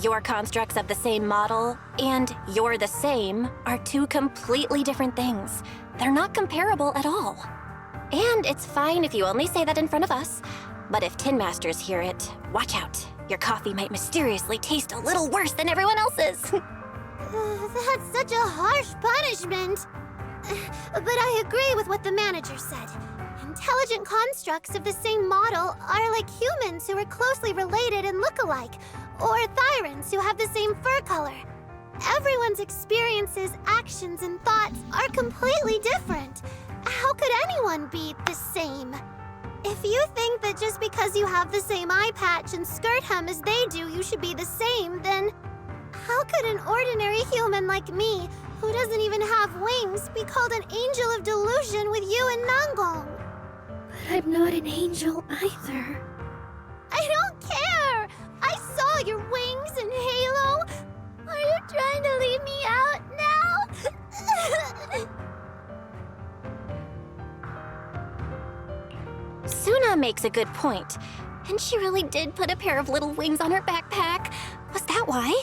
Your constructs of the same model and you're the same are two completely different things. They're not comparable at all. And it's fine if you only say that in front of us. But if Tin Masters hear it, watch out. Your coffee might mysteriously taste a little worse than everyone else's. That's such a harsh punishment. But I agree with what the manager said. Intelligent constructs of the same model are like humans who are closely related and look alike, or Thyrans who have the same fur color. Everyone's experiences, actions, and thoughts are completely different. How could anyone be the same? If you think that just because you have the same eye patch and skirt hem as they do, you should be the same, then how could an ordinary human like me, who doesn't even have wings, be called an angel of delusion with you and Nangong? But I'm not an angel either. I don't care! I saw your wings and halo! Are you trying to leave me out now? Suna makes a good point. And she really did put a pair of little wings on her backpack. Was that why?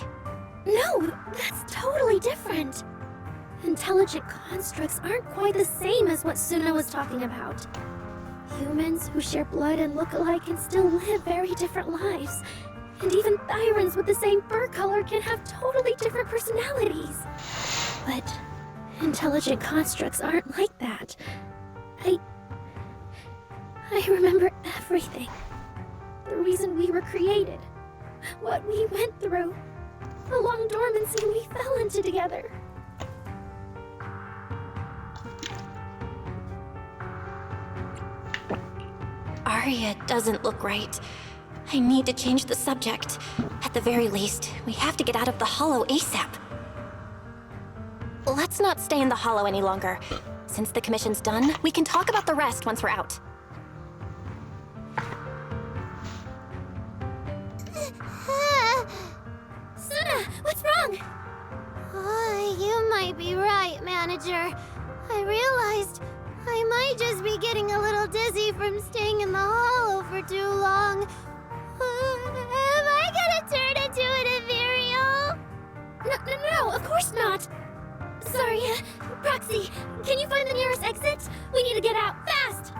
No, that's totally different. Intelligent constructs aren't quite the same as what Suna was talking about. Humans who share blood and look alike can still live very different lives. And even Thyrans with the same fur color can have totally different personalities. But intelligent constructs aren't like that. I remember everything. The reason we were created. What we went through. The long dormancy we fell into together. Arya doesn't look right. I need to change the subject. At the very least, we have to get out of the Hollow ASAP. Let's not stay in the Hollow any longer. Since the commission's done, we can talk about the rest once we're out. Suna, what's wrong? You might be right, manager. I realized I might just be getting a little dizzy from staying in the Hollow for too long. Am I gonna turn into an ethereal? No, of course not. Sorry, Proxy, can you find the nearest exit? We need to get out, fast!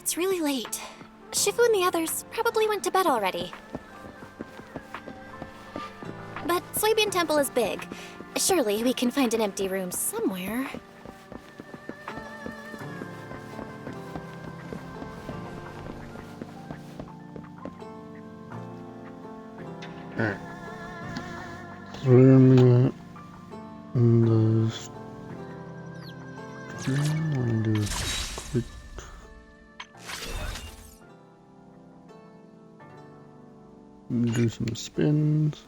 It's really late. Shifu and the others probably went to bed already. But Swabian Temple is big. Surely we can find an empty room somewhere. Alright. So we're gonna in the stream, we're gonna do a quick do some spins.